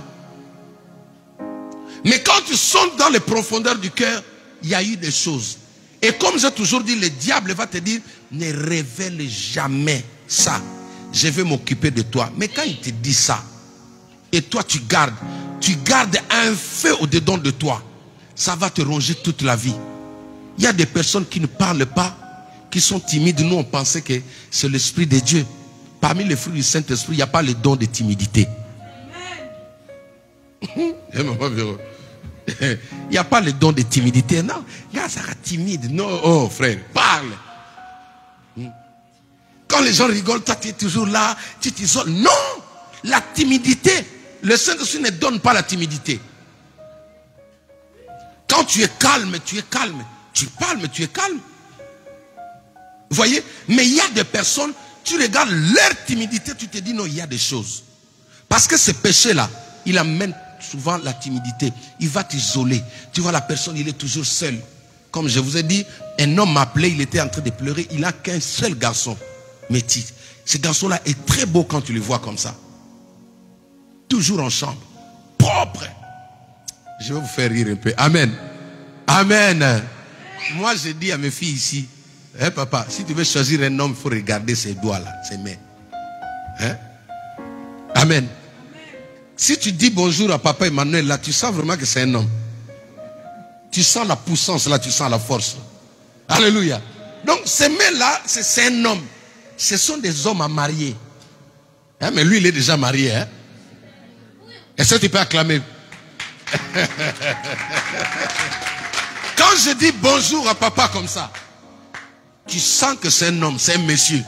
Mais quand tu sondes dans les profondeurs du cœur, il y a eu des choses. Et comme j'ai toujours dit, le diable va te dire, ne révèle jamais ça. Je vais m'occuper de toi. Mais quand il te dit ça, et toi tu gardes un feu au-dedans de toi, ça va te ronger toute la vie. Il y a des personnes qui ne parlent pas, qui sont timides. Nous, on pensait que c'est l'Esprit de Dieu. Parmi les fruits du Saint-Esprit, il n'y a pas le don de timidité. Il n'y a pas le don de timidité. Non, gars, ça sera timide. Non, oh frère, parle. Quand les gens rigolent, toi tu es toujours là, tu t'isoles. Non, la timidité, le Saint-Esprit ne donne pas la timidité. Quand tu es calme, tu es calme. Tu parles, mais tu es calme. Vous voyez? Mais il y a des personnes, tu regardes leur timidité, tu te dis non, il y a des choses. Parce que ce péché-là, il amène souvent la timidité. Il va t'isoler. Tu vois, la personne, il est toujours seul. Comme je vous ai dit, un homme m'a appelé, il était en train de pleurer. Il n'a qu'un seul garçon, métis. Ce garçon-là est très beau quand tu le vois comme ça. Toujours en chambre. Propre. Je vais vous faire rire un peu. Amen. Amen. Moi, je dis à mes filles ici, hein, papa, si tu veux choisir un homme, il faut regarder ses doigts là, ses mains. Hein? Amen. Si tu dis bonjour à papa Emmanuel là, tu sens vraiment que c'est un homme. Tu sens la puissance là, tu sens la force. Là. Alléluia. Donc ces mains là, c'est un homme. Ce sont des hommes à marier. Hein, mais lui, il est déjà marié. Hein? Est-ce que tu peux acclamer? Quand je dis bonjour à papa comme ça, tu sens que c'est un homme, c'est un monsieur.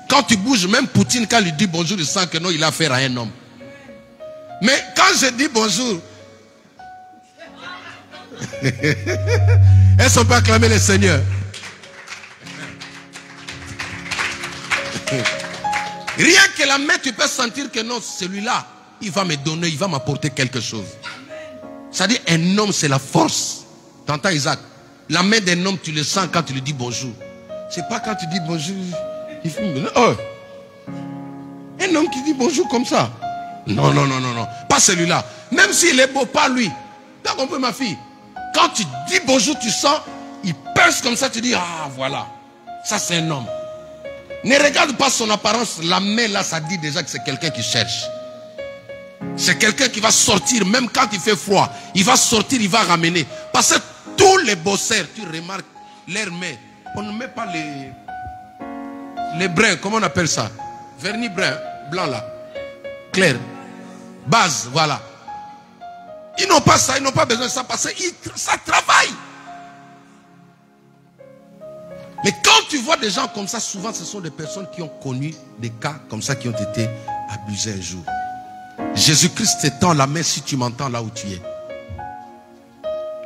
Quand tu bouges, même Poutine, quand il lui dit bonjour, il sent que non, il a affaire à un homme. Mais quand je dis bonjour, est-ce qu'on peut acclamer le Seigneur? Rien que la main, tu peux sentir que non, celui-là, il va me donner, il va m'apporter quelque chose. C'est-à-dire, un homme, c'est la force. T'entends, Isaac? La main d'un homme, tu le sens quand tu lui dis bonjour. C'est pas quand tu dis bonjour. Oh. Un homme qui dit bonjour comme ça. Non, non, non, non, non. Pas celui-là. Même s'il est beau, pas lui. T'as compris, ma fille? Quand tu dis bonjour, tu sens, il perce comme ça, tu dis, ah, voilà. Ça, c'est un homme. Ne regarde pas son apparence. La main, là, ça dit déjà que c'est quelqu'un qui cherche. C'est quelqu'un qui va sortir, même quand il fait froid. Il va sortir, il va ramener. Parce que tous les bosseurs, tu remarques, leurs mains, on ne met pas les brins, comment on appelle ça? vernis brun, blanc là. Clair. Base, voilà. Ils n'ont pas ça, ils n'ont pas besoin de ça parce que ça travaille. Mais quand tu vois des gens comme ça, souvent ce sont des personnes qui ont connu des cas comme ça qui ont été abusés un jour. Jésus-Christ t'étend la main si tu m'entends là où tu es.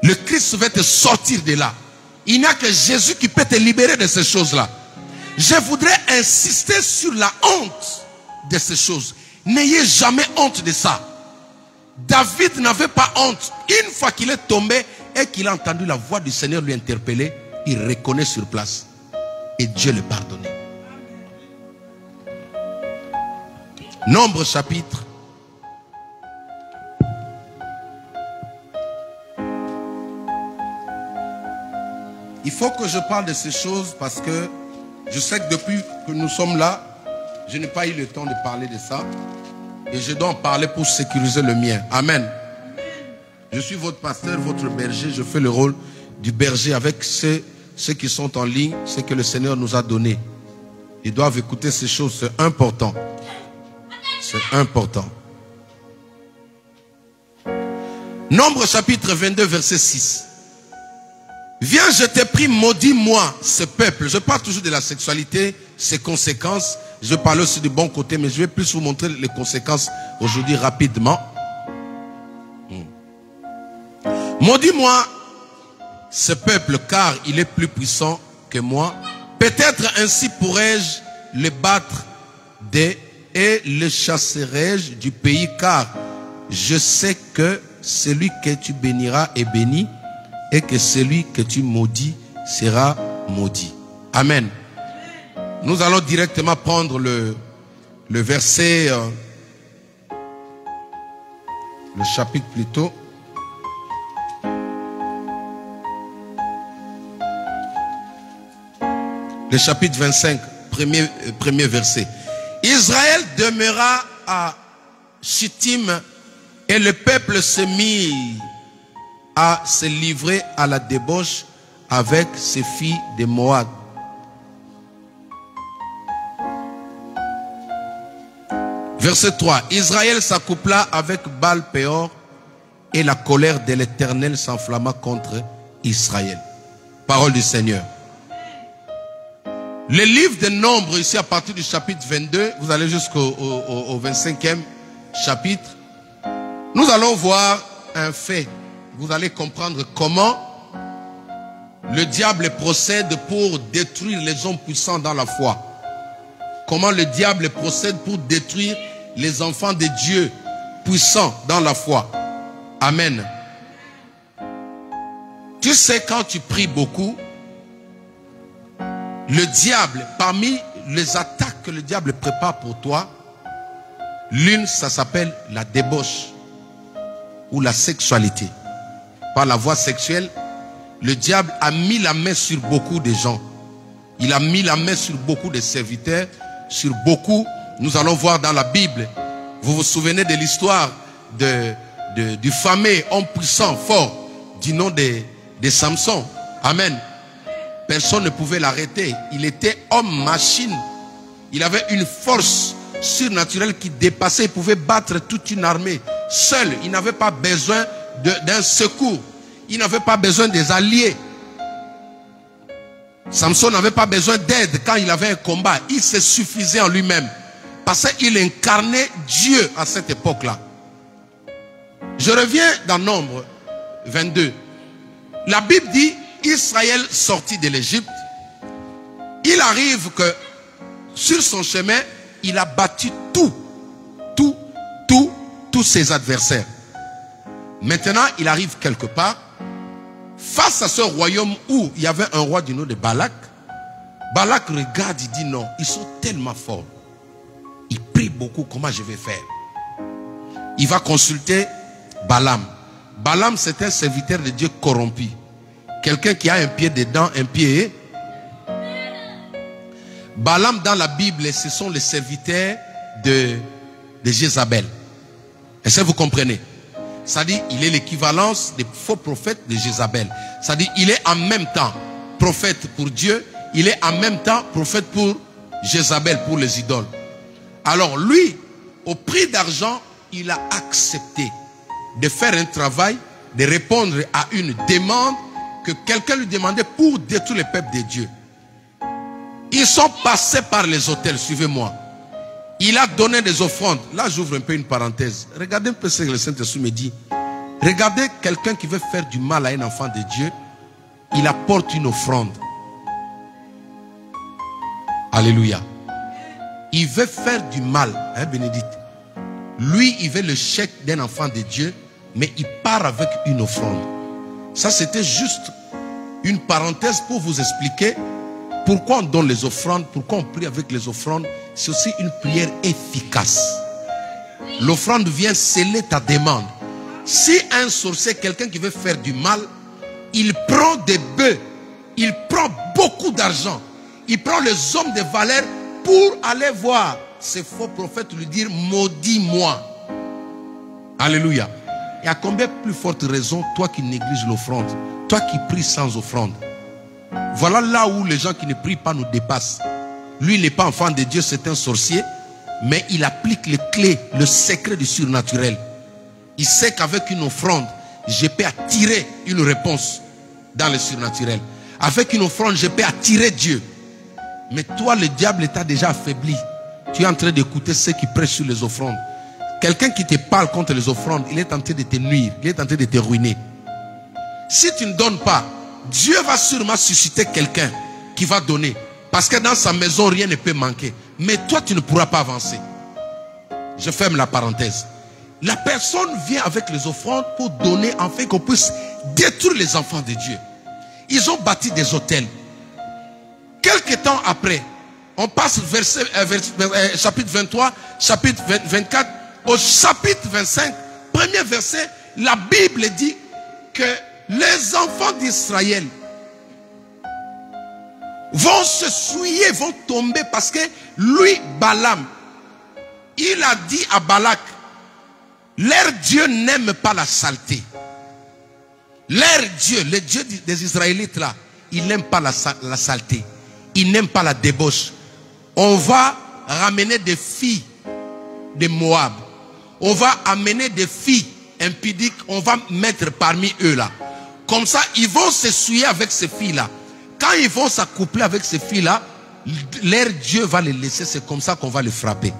Le Christ va te sortir de là. Il n'y a que Jésus qui peut te libérer de ces choses-là. Je voudrais insister sur la honte de ces choses. N'ayez jamais honte de ça. David n'avait pas honte. Une fois qu'il est tombé et qu'il a entendu la voix du Seigneur lui interpeller, il reconnaît sur place. Et Dieu le pardonnait. Nombre chapitre. Il faut que je parle de ces choses parce que je sais que depuis que nous sommes là, je n'ai pas eu le temps de parler de ça. Et je dois en parler pour sécuriser le mien. Amen. Je suis votre pasteur, votre berger. Je fais le rôle du berger avec ceux qui sont en ligne, ce que le Seigneur nous a donné. Ils doivent écouter ces choses, c'est important. C'est important. Nombre chapitre 22, verset 6. Viens, je te prie, maudis-moi ce peuple. Je parle toujours de la sexualité, ses conséquences. Je parle aussi du bon côté, mais je vais plus vous montrer les conséquences aujourd'hui rapidement. Maudis-moi ce peuple, car il est plus puissant que moi. Peut-être ainsi pourrais-je le battre et le chasserai-je du pays, car je sais que celui que tu béniras est béni, et que celui que tu maudis sera maudit. Amen. Nous allons directement prendre le verset, le chapitre plutôt. Le chapitre 25, premier verset. Israël demeura à Chittim et le peuple se mit à se livrer à la débauche avec ses filles de Moab. Verset 3. Israël s'accoupla avec Baal-Péor et la colère de l'Éternel s'enflamma contre Israël. Parole du Seigneur. Le livre de Nombres, ici à partir du chapitre 22, vous allez jusqu'au 25e chapitre. Nous allons voir un fait. Vous allez comprendre comment le diable procède pour détruire les hommes puissants dans la foi. Comment le diable procède pour détruire les enfants de Dieu puissants dans la foi. Amen. Tu sais, quand tu pries beaucoup, le diable, parmi les attaques que le diable prépare pour toi, l'une, ça s'appelle la débauche ou la sexualité. Par la voie sexuelle, le diable a mis la main sur beaucoup de gens. Il a mis la main sur beaucoup de serviteurs, sur beaucoup. Nous allons voir dans la Bible. Vous vous souvenez de l'histoire du fameux homme puissant, fort, du nom de Samson. Amen. Personne ne pouvait l'arrêter. Il était homme-machine. Il avait une force surnaturelle qui dépassait. Il pouvait battre toute une armée. Seul, il n'avait pas besoin d'un secours. Il n'avait pas besoin des alliés. Samson n'avait pas besoin d'aide quand il avait un combat. Il se suffisait en lui-même. Parce qu'il incarnait Dieu à cette époque-là. Je reviens dans Nombre 22. La Bible dit, Israël sortit de l'Égypte. Il arrive que sur son chemin, il a battu tous ses adversaires. Maintenant, il arrive quelque part, face à ce royaume où il y avait un roi du nom de Balak. Balak regarde, il dit non, ils sont tellement forts. Ils prient beaucoup, comment je vais faire? Il va consulter Balaam. Balaam, c'est un serviteur de Dieu corrompu. Quelqu'un qui a un pied dedans, un pied. Balaam dans la Bible, ce sont les serviteurs de Jézabel. Est-ce que vous comprenez? C'est-à-dire, il est l'équivalence des faux prophètes de Jézabel. C'est-à-dire, il est en même temps prophète pour Dieu, il est en même temps prophète pour Jézabel, pour les idoles. Alors lui, au prix d'argent, il a accepté de faire un travail, de répondre à une demande que quelqu'un lui demandait pour détruire le peuple de Dieu. Ils sont passés par les autels, suivez-moi. Il a donné des offrandes. Là, j'ouvre un peu une parenthèse. Regardez un peu ce que le Saint-Esprit me dit. Regardez quelqu'un qui veut faire du mal à un enfant de Dieu. Il apporte une offrande. Alléluia. Il veut faire du mal, hein, Bénédicte. Lui, il veut le chèque d'un enfant de Dieu, mais il part avec une offrande. Ça, c'était juste une parenthèse pour vous expliquer pourquoi on donne les offrandes, pourquoi on prie avec les offrandes. C'est aussi une prière efficace. L'offrande vient sceller ta demande. Si un sorcier, quelqu'un qui veut faire du mal, il prend des bœufs, il prend beaucoup d'argent, il prend les hommes de valeur pour aller voir ces faux prophètes, lui dire maudis-moi. Alléluia. Et à combien plus forte raison, toi qui négliges l'offrande, toi qui pries sans offrande. Voilà là où les gens qui ne prient pas nous dépassent. Lui, il n'est pas enfant de Dieu, c'est un sorcier, mais il applique les clés, le secret du surnaturel. Il sait qu'avec une offrande, je peux attirer une réponse dans le surnaturel. Avec une offrande, je peux attirer Dieu. Mais toi, le diable t'a déjà affaibli. Tu es en train d'écouter ceux qui prêchent sur les offrandes. Quelqu'un qui te parle contre les offrandes, il est en train de te nuire, il est en train de te ruiner. Si tu ne donnes pas, Dieu va sûrement susciter quelqu'un qui va donner. Parce que dans sa maison, rien ne peut manquer. Mais toi, tu ne pourras pas avancer. Je ferme la parenthèse. La personne vient avec les offrandes pour donner, afin qu'on puisse détruire les enfants de Dieu. Ils ont bâti des hôtels. Quelque temps après, on passe chapitre 23, chapitre 24, au chapitre 25, premier verset, la Bible dit que les enfants d'Israël vont se souiller, vont tomber parce que lui, Balaam, il a dit à Balak, leur Dieu n'aime pas la saleté. Leur Dieu, le Dieu des Israélites là, il n'aime pas la saleté. Il n'aime pas la débauche. On va ramener des filles de Moab. On va amener des filles impudiques. On va mettre parmi eux là. Comme ça, ils vont se souiller avec ces filles-là. Quand ils vont s'accoupler avec ces filles-là, leur Dieu va les laisser. C'est comme ça qu'on va les frapper.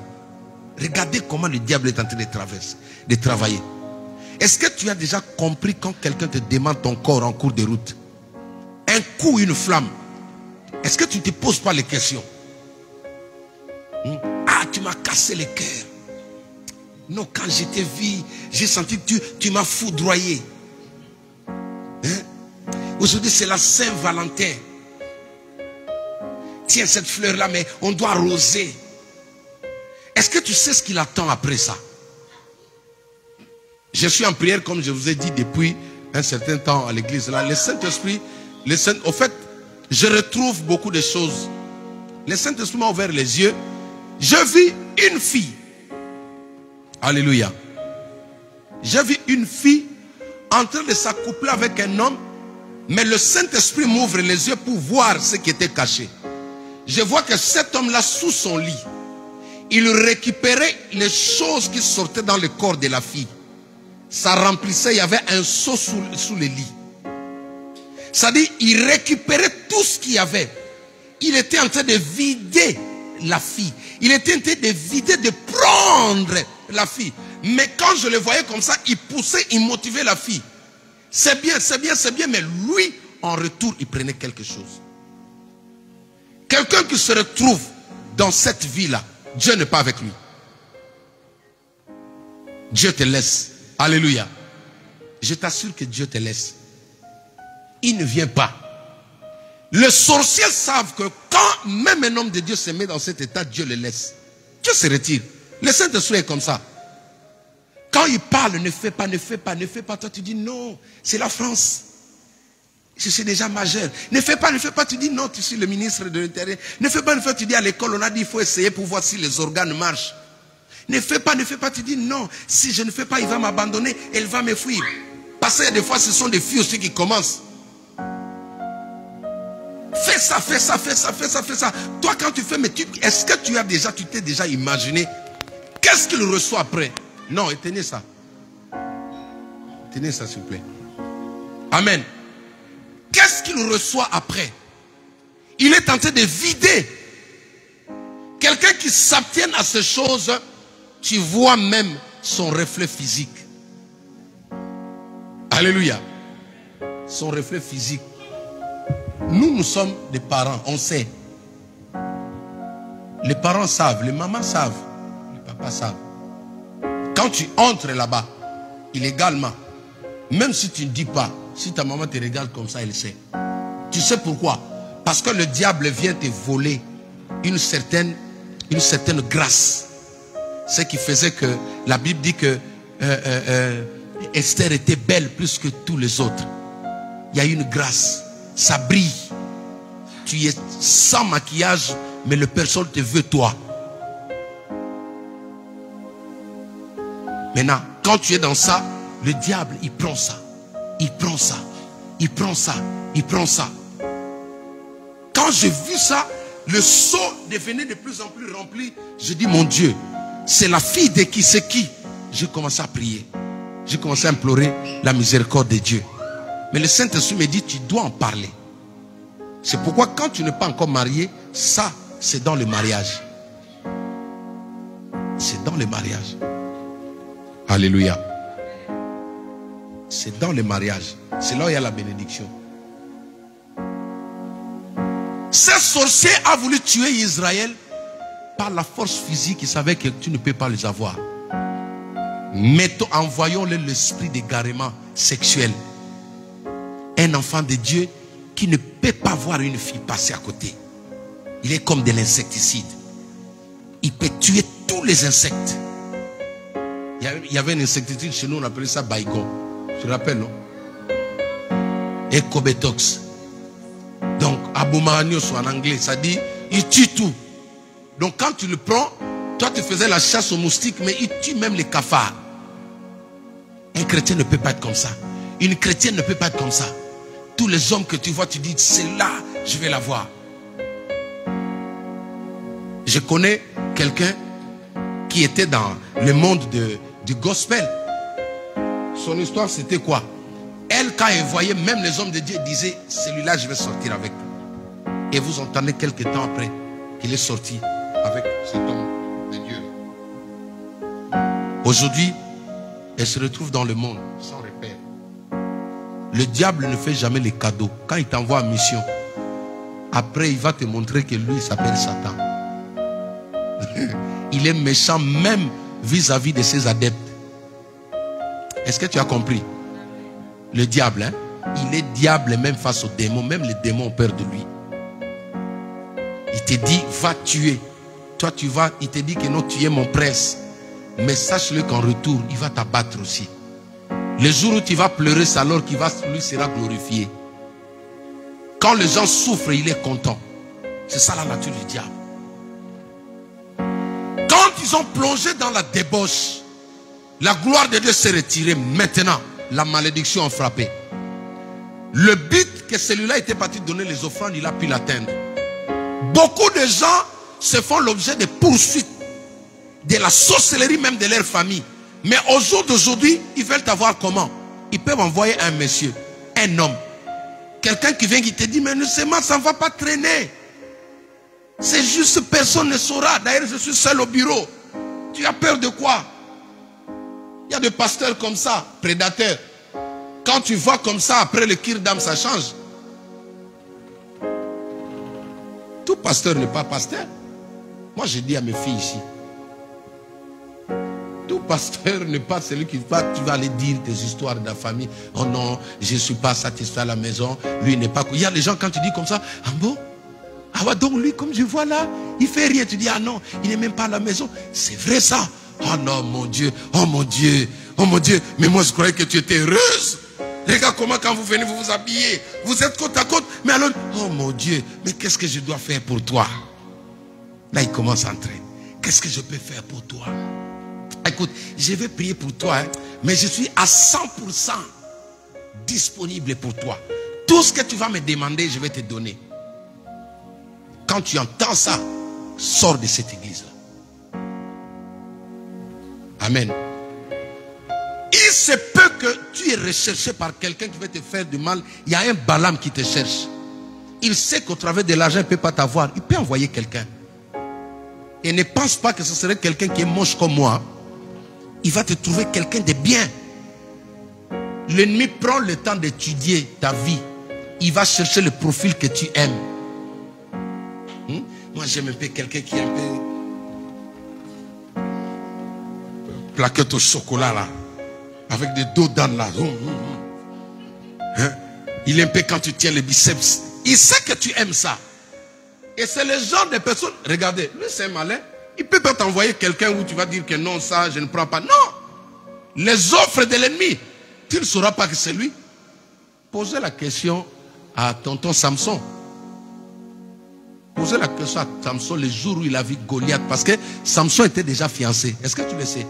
Regardez comment le diable est en train de travailler. Est-ce que tu as déjà compris quand quelqu'un te demande ton corps en cours de route? Un coup, une flamme. Est-ce que tu ne te poses pas les questions? Ah, tu m'as cassé le cœur. Non, quand je t'ai vu, j'ai senti que tu m'as foudroyé. Hein? Aujourd'hui, c'est la Saint-Valentin. Tiens cette fleur-là, mais on doit arroser. Est-ce que tu sais ce qu'il attend après ça? Je suis en prière, comme je vous ai dit, depuis un certain temps à l'église. Là, le Saint-Esprit, au fait, je retrouve beaucoup de choses. Le Saint-Esprit m'a ouvert les yeux. Je vis une fille. Alléluia. J'ai vu une fille en train de s'accoupler avec un homme. Mais le Saint-Esprit m'ouvre les yeux pour voir ce qui était caché. Je vois que cet homme-là, sous son lit, il récupérait les choses qui sortaient dans le corps de la fille. Ça remplissait, il y avait un seau sous le lit. C'est-à-dire, il récupérait tout ce qu'il y avait. Il était en train de vider la fille. Il était en train de vider, de prendre la fille. Mais quand je le voyais comme ça, il poussait, il motivait la fille. C'est bien, c'est bien, c'est bien. Mais lui, en retour, il prenait quelque chose. Quelqu'un qui se retrouve dans cette vie-là, Dieu n'est pas avec lui. Dieu te laisse. Alléluia. Je t'assure que Dieu te laisse. Il ne vient pas. Les sorciers savent que quand même un homme de Dieu se met dans cet état, Dieu le laisse. Dieu se retire. Le Saint-Esprit est comme ça. Quand il parle, ne fais pas, ne fais pas, ne fais pas. Toi, tu dis non, c'est la France. Je suis déjà majeur. Ne fais pas, tu dis non, tu suis le ministre de l'Intérieur. Ne fais pas, tu dis à l'école, on a dit il faut essayer pour voir si les organes marchent. Ne fais pas, tu dis non. Si je ne fais pas, il va m'abandonner, elle va me fuir. Parce que des fois, ce sont des filles aussi qui commencent. Fais ça, fais ça, fais ça, fais ça, fais ça. Toi, quand tu fais, mais est-ce que tu t'es déjà imaginé qu'est-ce qu'il reçoit après? Non, tenez ça. Tenez ça, s'il vous plaît. Amen. Qu'est-ce qu'il reçoit après? Il est tenté de vider. Quelqu'un qui s'abstienne à ces choses, tu vois même son reflet physique. Alléluia. Son reflet physique. Nous sommes des parents, on sait. Les parents savent, les mamans savent, les papas savent. Quand tu entres là-bas, illégalement, même si tu ne dis pas, si ta maman te regarde comme ça, elle sait. Tu sais pourquoi? Parce que le diable vient te voler une certaine grâce. Ce qui faisait que la Bible dit que Esther était belle plus que tous les autres. Il y a une grâce. Ça brille. Tu es sans maquillage, mais le personne te veut toi. Maintenant, quand tu es dans ça, le diable, il prend ça. Il prend ça. Il prend ça. Il prend ça. Quand j'ai vu ça, le seau devenait de plus en plus rempli. Je dis, mon Dieu, c'est la fille de qui? C'est qui? J'ai commencé à prier. J'ai commencé à implorer la miséricorde de Dieu. Mais le Saint-Esprit me dit, tu dois en parler. C'est pourquoi quand tu n'es pas encore marié, ça, c'est dans le mariage. C'est dans le mariage. Alléluia. C'est dans le mariage. C'est là où il y a la bénédiction. Ce sorcier a voulu tuer Israël par la force physique. Il savait que tu ne peux pas les avoir. Envoyons-le l'esprit d'égarement sexuel. Un enfant de Dieu qui ne peut pas voir une fille passer à côté. Il est comme de l'insecticide. Il peut tuer tous les insectes. Il y avait un insecticide chez nous, on appelait ça Baygon. Tu te rappelles, non? Ecobetox. Donc, abomanioso en anglais, ça dit, il tue tout. Donc, quand tu le prends, toi tu faisais la chasse aux moustiques, mais il tue même les cafards. Un chrétien ne peut pas être comme ça. Une chrétienne ne peut pas être comme ça. Tous les hommes que tu vois, tu dis, c'est là, je vais la voir. Je connais quelqu'un qui était dans le monde du gospel. Son histoire, c'était quoi? Elle, quand elle voyait même les hommes de Dieu, disait, celui-là, je vais sortir avec. Et vous entendez quelques temps après qu'il est sorti avec cet homme de Dieu. Aujourd'hui, elle se retrouve dans le monde sans repère. Le diable ne fait jamais les cadeaux. Quand il t'envoie en mission, après il va te montrer que lui il s'appelle Satan. Il est méchant même vis-à-vis de ses adeptes. Est-ce que tu as compris? Le diable, hein? Il est diable même face aux démons. Même les démons ont peur de lui. Il te dit, va tuer. Toi tu vas, il te dit que non, tu es mon prince. Mais sache-le qu'en retour, il va t'abattre aussi. Le jour où tu vas pleurer, c'est alors qu'il lui sera glorifié. Quand les gens souffrent, il est content. C'est ça la nature du diable. Quand ils ont plongé dans la débauche, la gloire de Dieu s'est retirée. Maintenant, la malédiction a frappé. Le but que celui-là était parti donner les offrandes, il a pu l'atteindre. Beaucoup de gens se font l'objet de poursuites, de la sorcellerie même de leur famille. Mais au jour d'aujourd'hui, ils veulent avoir comment? Ils peuvent envoyer un monsieur, un homme, quelqu'un qui vient qui te dit, mais seulement ça ne va pas traîner. C'est juste personne ne saura. D'ailleurs, je suis seul au bureau. Tu as peur de quoi? Il y a des pasteurs comme ça, prédateurs. Quand tu vois comme ça, après le kir d'âme, ça change. Tout pasteur n'est pas pasteur. Moi, je dis à mes filles ici, tout pasteur n'est pas celui qui va, tu vas aller dire tes histoires de la famille. Oh non, je ne suis pas satisfait à la maison. Lui n'est pas... Il y a des gens, quand tu dis comme ça, ah bon? Ah ouais, donc lui, comme je vois là, il fait rien. Tu dis, ah non, il n'est même pas à la maison. C'est vrai ça. Oh non, mon Dieu, oh mon Dieu, oh mon Dieu. Mais moi, je croyais que tu étais heureuse. Regarde comment quand vous venez, vous vous habillez. Vous êtes côte à côte. Mais alors, oh mon Dieu, mais qu'est-ce que je dois faire pour toi? Là, il commence à entrer. Qu'est-ce que je peux faire pour toi? Écoute, je vais prier pour toi, hein, mais je suis à 100% disponible pour toi. Tout ce que tu vas me demander, je vais te donner. Quand tu entends ça, sors de cette église-là. Amen. Il se peut que tu es recherché par quelqu'un qui veut te faire du mal. Il y a un Balaam qui te cherche. Il sait qu'au travers de l'argent, il ne peut pas t'avoir. Il peut envoyer quelqu'un. Et ne pense pas que ce serait quelqu'un qui est moche comme moi. Il va te trouver quelqu'un de bien. L'ennemi prend le temps d'étudier ta vie. Il va chercher le profil que tu aimes. Moi, j'aime un peu quelqu'un qui est un peu plaquette au chocolat là, avec des dos d'âne là. Hein? Il est un peu quand tu tiens les biceps. Il sait que tu aimes ça. Et c'est le genre de personne. Regardez, lui c'est malin. Il peut pas t'envoyer quelqu'un où tu vas dire que non, ça, je ne prends pas. Non. Les offres de l'ennemi, tu ne sauras pas que c'est lui. Posez la question à tonton Samson. Posez la question à Samson le jour où il a vu Goliath. Parce que Samson était déjà fiancé. Est-ce que tu le sais?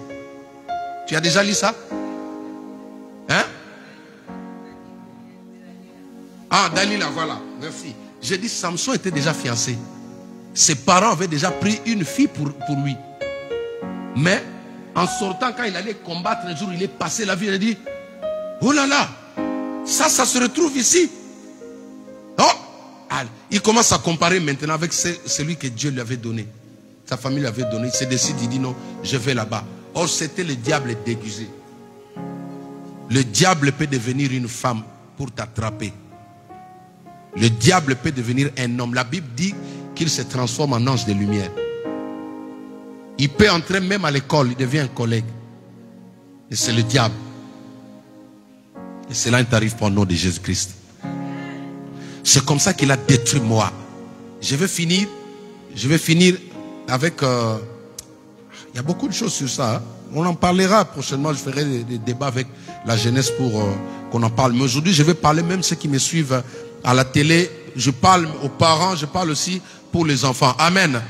Tu as déjà lu ça? Hein? Ah, Dalila, voilà. Merci. J'ai dit Samson était déjà fiancé. Ses parents avaient déjà pris une fille pour lui. Mais en sortant, quand il allait combattre un jour, il est passé la vie. Il a dit, oh là là, ça se retrouve ici. Oh, il commence à comparer maintenant avec celui que Dieu lui avait donné. Sa famille lui avait donné. Il se décide, il dit non, je vais là-bas. Or, c'était le diable déguisé. Le diable peut devenir une femme pour t'attraper. Le diable peut devenir un homme. La Bible dit qu'il se transforme en ange de lumière. Il peut entrer même à l'école, il devient un collègue. Et c'est le diable. Et cela n'arrive pas au nom de Jésus-Christ. C'est comme ça qu'il a détruit moi. Je vais finir avec... il y a beaucoup de choses sur ça. Hein. On en parlera prochainement. Je ferai des débats avec la jeunesse pour qu'on en parle. Mais aujourd'hui, je vais parler même ceux qui me suivent à la télé. Je parle aux parents, je parle aussi pour les enfants. Amen.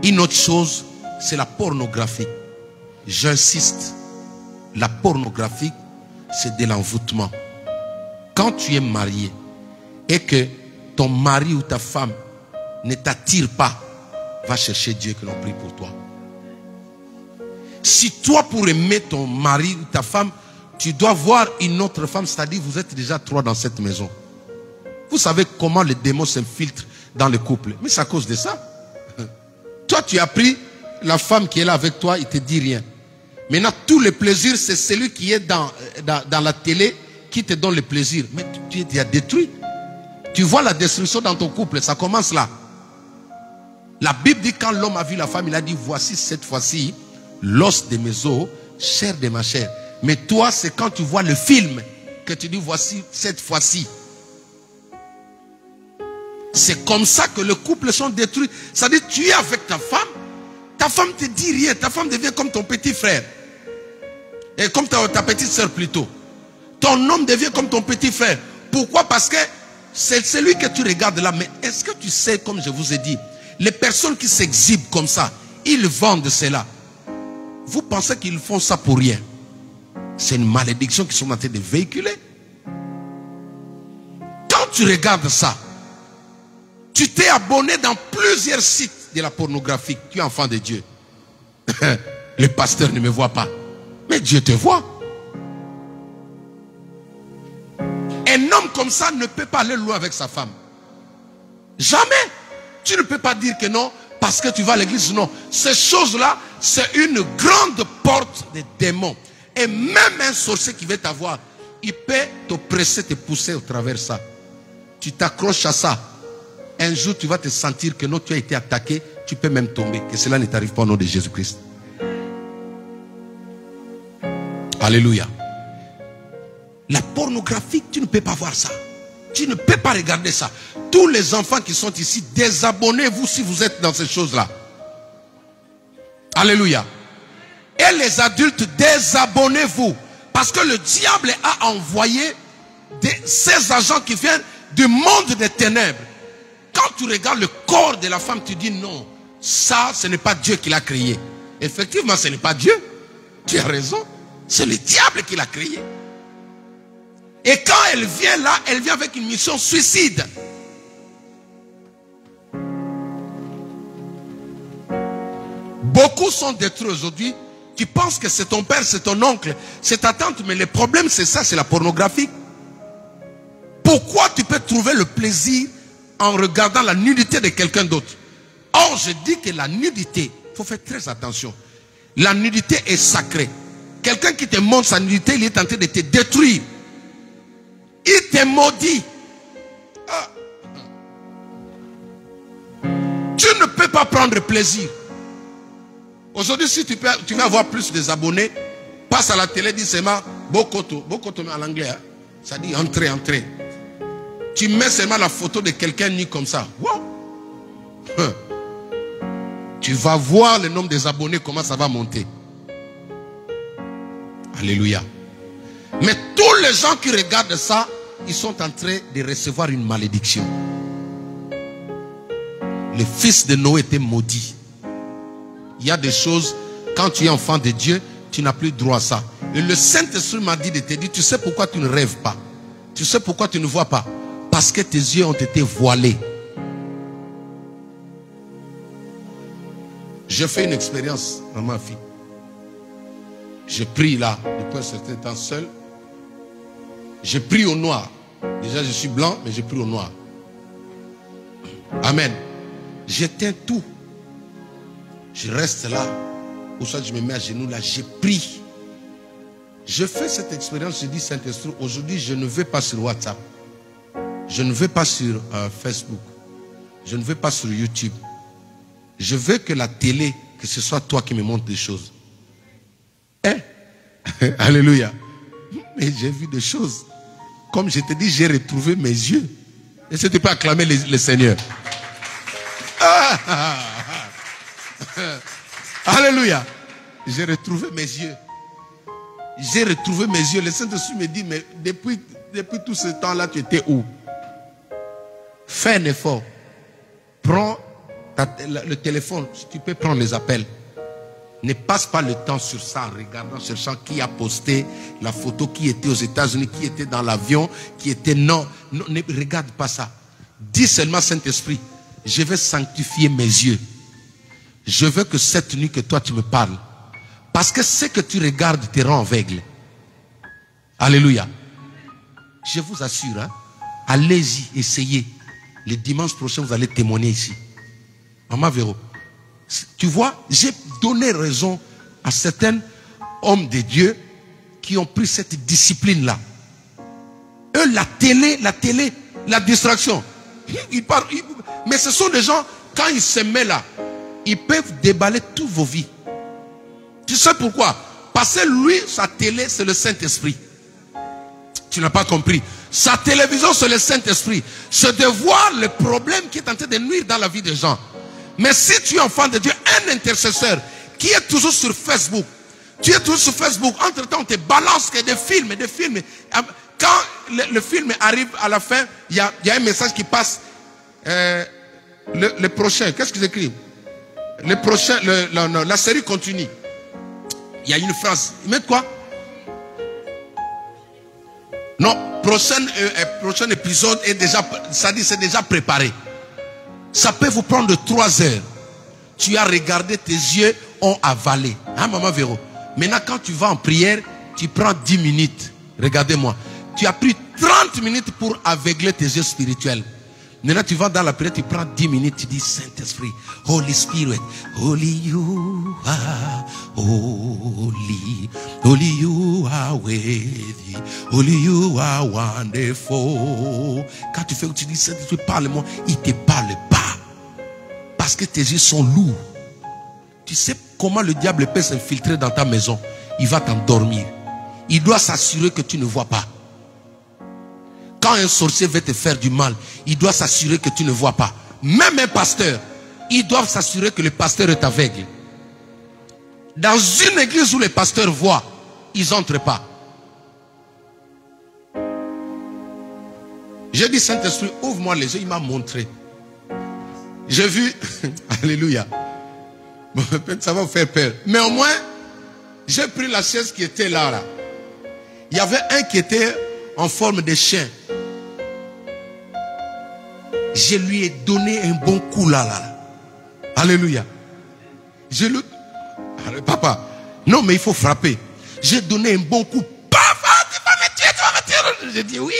Une autre chose, c'est la pornographie. J'insiste. La pornographie, c'est de l'envoûtement. Quand tu es marié et que ton mari ou ta femme ne t'attire pas, va chercher Dieu que l'on prie pour toi. Si toi, pour aimer ton mari ou ta femme, tu dois voir une autre femme, c'est-à-dire vous êtes déjà trois dans cette maison. Vous savez comment les démons s'infiltrent dans le couple. Mais c'est à cause de ça. Toi, tu as pris la femme qui est là avec toi, il ne te dit rien. Maintenant, tout le plaisir, c'est celui qui est dans la télé qui te donne le plaisir. Mais tu as détruit. Tu vois la destruction dans ton couple, ça commence là. La Bible dit quand l'homme a vu la femme, il a dit voici cette fois-ci l'os de mes os, chair de ma chair. Mais toi, c'est quand tu vois le film que tu dis voici cette fois-ci. C'est comme ça que les couples sont détruits. C'est-à-dire tu es avec ta femme te dit rien, ta femme devient comme ton petit frère. Et comme ta petite soeur plutôt. Ton homme devient comme ton petit frère. Pourquoi? Parce que c'est celui que tu regardes là. Mais est-ce que tu sais, comme je vous ai dit, les personnes qui s'exhibent comme ça, ils vendent cela. Vous pensez qu'ils font ça pour rien? C'est une malédiction qu'ils sont en train de véhiculer. Quand tu regardes ça, tu t'es abonné dans plusieurs sites de la pornographie. Tu es enfant de Dieu. Le pasteur ne me voit pas. Mais Dieu te voit. Un homme comme ça ne peut pas aller loin avec sa femme. Jamais. Tu ne peux pas dire que non parce que tu vas à l'église. Non. Ces choses-là, c'est une grande porte des démons. Et même un sorcier qui veut t'avoir, il peut t'oppresser, te pousser au travers de ça. Tu t'accroches à ça. Un jour, tu vas te sentir que non, tu as été attaqué. Tu peux même tomber. Que cela ne t'arrive pas au nom de Jésus-Christ. Alléluia. La pornographie, tu ne peux pas voir ça. Tu ne peux pas regarder ça. Tous les enfants qui sont ici, désabonnez-vous si vous êtes dans ces choses-là. Alléluia. Et les adultes, désabonnez-vous. Parce que le diable a envoyé ces agents qui viennent du monde des ténèbres. Quand tu regardes le corps de la femme, tu dis non, ça, ce n'est pas Dieu qui l'a créé. Effectivement, ce n'est pas Dieu. Tu as raison. C'est le diable qui l'a créé. Et quand elle vient là, elle vient avec une mission suicide. sont détruits aujourd'hui. Tu penses que c'est ton père, c'est ton oncle, c'est ta tante, mais le problème c'est ça, c'est la pornographie. Pourquoi tu peux trouver le plaisir en regardant la nudité de quelqu'un d'autre? Or, je dis que la nudité, il faut faire très attention. La nudité est sacrée. Quelqu'un qui te montre sa nudité, il est en train de te détruire. Il te maudit. Ah. Tu ne peux pas prendre plaisir. Aujourd'hui, si tu veux avoir plus de abonnés, passe à la télé, dis seulement Bokoto. Bokoto en anglais, hein? Ça dit entrer, entrer. Tu mets seulement la photo de quelqu'un nu comme ça. Wow. Tu vas voir le nombre des abonnés, comment ça va monter. Alléluia. Mais tous les gens qui regardent ça, ils sont en train de recevoir une malédiction. Le fils de Noé était maudit. Il y a des choses, quand tu es enfant de Dieu, tu n'as plus droit à ça. Et le Saint-Esprit m'a dit de te dire, tu sais pourquoi tu ne rêves pas? Tu sais pourquoi tu ne vois pas? Parce que tes yeux ont été voilés. J'ai fait une expérience dans ma vie. Je prie là, depuis un certain temps seul. Je prie au noir. Déjà, je suis blanc, mais je prie au noir. Amen. J'éteins tout. Je reste là. Ou soit je me mets à genoux là, je prie. Je fais cette expérience, je dis Saint-Esprit, aujourd'hui, je ne vais pas sur WhatsApp. Je ne vais pas sur Facebook. Je ne vais pas sur YouTube. Je veux que la télé, que ce soit toi qui me montre des choses. Hein? Alléluia. Mais j'ai vu des choses. Comme je te dis, j'ai retrouvé mes yeux. Et si tu peux acclamer le Seigneur. Alléluia. J'ai retrouvé mes yeux. J'ai retrouvé mes yeux. Le Saint-Esprit me dit, mais depuis tout ce temps-là, tu étais où? Fais un effort. Prends le téléphone, si tu peux prendre les appels. Ne passe pas le temps sur ça, en regardant, cherchant qui a posté la photo, qui était aux États-Unis, qui était dans l'avion, qui était non. Ne regarde pas ça. Dis seulement, Saint-Esprit, je vais sanctifier mes yeux. Je veux que cette nuit que toi tu me parles. Parce que ce que tu regardes te rend aveugle. Alléluia. Je vous assure, hein, allez-y, essayez. Le dimanche prochain, vous allez témoigner ici. Maman Véro, tu vois, j'ai donné raison à certains hommes de Dieu qui ont pris cette discipline-là. Eux, la télé, la distraction. Ils parlent, mais ce sont des gens, quand ils se mettent là, ils peuvent déballer toutes vos vies. Tu sais pourquoi? Parce que lui, sa télé, c'est le Saint-Esprit. Tu n'as pas compris. Sa télévision, c'est le Saint-Esprit. C'est de voir le problème qui est en train de nuire dans la vie des gens. Mais si tu es enfant de Dieu, un intercesseur qui est toujours sur Facebook, tu es toujours sur Facebook, entre-temps, on te balance que des films. Quand le film arrive à la fin, il y a un message qui passe. Le prochain, qu'est-ce qu'ils écrivent? Le prochain, la série continue. Il y a une phrase. Ils mettent quoi? Non, prochain épisode est déjà, ça dit c'est déjà préparé. Ça peut vous prendre 3 heures. Tu as regardé, tes yeux ont avalé. Hein, maman Véro? Maintenant, quand tu vas en prière, tu prends 10 minutes. Regardez-moi. Tu as pris 30 minutes pour aveugler tes yeux spirituels. Maintenant, tu vas dans la prière, tu prends 10 minutes, tu dis Saint-Esprit, Holy Spirit, Holy you are holy, Holy you are worthy, Holy you are wonderful. Quand tu fais, tu dis Saint-Esprit, parle-moi, il ne te parle pas. Parce que tes yeux sont lourds. Tu sais comment le diable peut s'infiltrer dans ta maison? Il va t'endormir. Il doit s'assurer que tu ne vois pas. Quand un sorcier veut te faire du mal, il doit s'assurer que tu ne vois pas. Même un pasteur, il doit s'assurer que le pasteur est aveugle. Dans une église où les pasteurs voient, ils n'entrent pas. J'ai dit Saint-Esprit, ouvre-moi les yeux, il m'a montré. J'ai vu, alléluia. Bon, ça va vous faire peur. Mais au moins, j'ai pris la chaise qui était là. Il y avait un qui était en forme de chien. Je lui ai donné un bon coup là. Alléluia. Alors, papa, non, mais il faut frapper. J'ai donné un bon coup. Papa, tu vas me tuer, tu vas me tuer. J'ai dit oui.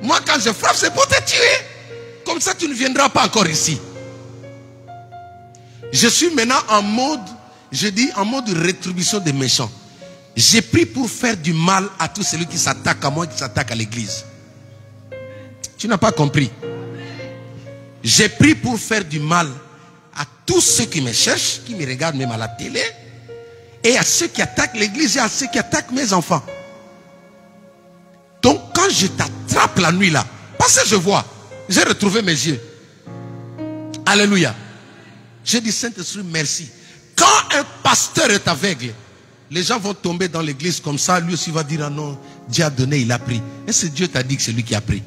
Moi, quand je frappe, c'est pour te tuer. Comme ça, tu ne viendras pas encore ici. Je suis maintenant en mode, je dis en mode rétribution des méchants. J'ai pris pour faire du mal à tout celui qui s'attaque à moi, qui s'attaque à l'église. Tu n'as pas compris. J'ai pris pour faire du mal à tous ceux qui me cherchent, qui me regardent même à la télé, et à ceux qui attaquent l'église et à ceux qui attaquent mes enfants. Donc quand je t'attrape la nuit là, parce que je vois, j'ai retrouvé mes yeux. Alléluia. J'ai dit Saint-Esprit, merci. Quand un pasteur est aveugle, les gens vont tomber dans l'église comme ça, lui aussi va dire, ah non, Dieu a donné, il a pris. Et c'est Dieu t'a dit que c'est lui qui a pris.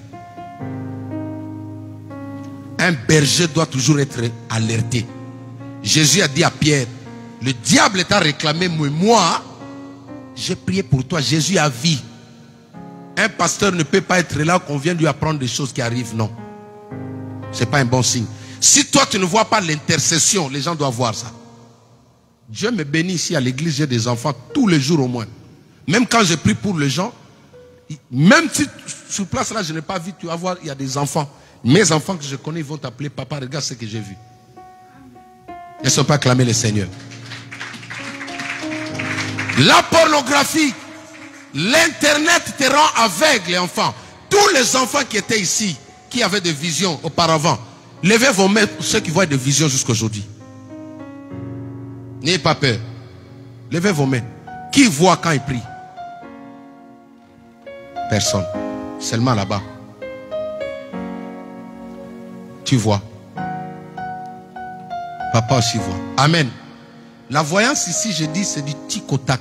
Un berger doit toujours être alerté. Jésus a dit à Pierre, le diable t'a réclamé, mais moi, j'ai prié pour toi. Jésus a vu. Un pasteur ne peut pas être là qu'on vient lui apprendre des choses qui arrivent, non. Ce n'est pas un bon signe. Si toi tu ne vois pas l'intercession, les gens doivent voir ça. Dieu me bénit ici à l'église, j'ai des enfants tous les jours au moins. Même quand je prie pour les gens, même si sur place là je n'ai pas vu, tu vas voir, il y a des enfants. Mes enfants que je connais, ils vont t'appeler papa, regarde ce que j'ai vu. Ils ne sont pas acclamés le Seigneur. La pornographie, l'internet te rend aveugle, enfant. Tous les enfants qui étaient ici, qui avaient des visions auparavant, levez vos mains pour ceux qui voient des visions jusqu'aujourd'hui. N'ayez pas peur. Levez vos mains. Qui voit quand il prie? Personne. Seulement là-bas. Tu vois. Papa aussi voit. Amen. La voyance ici, je dis, c'est du tic au tac.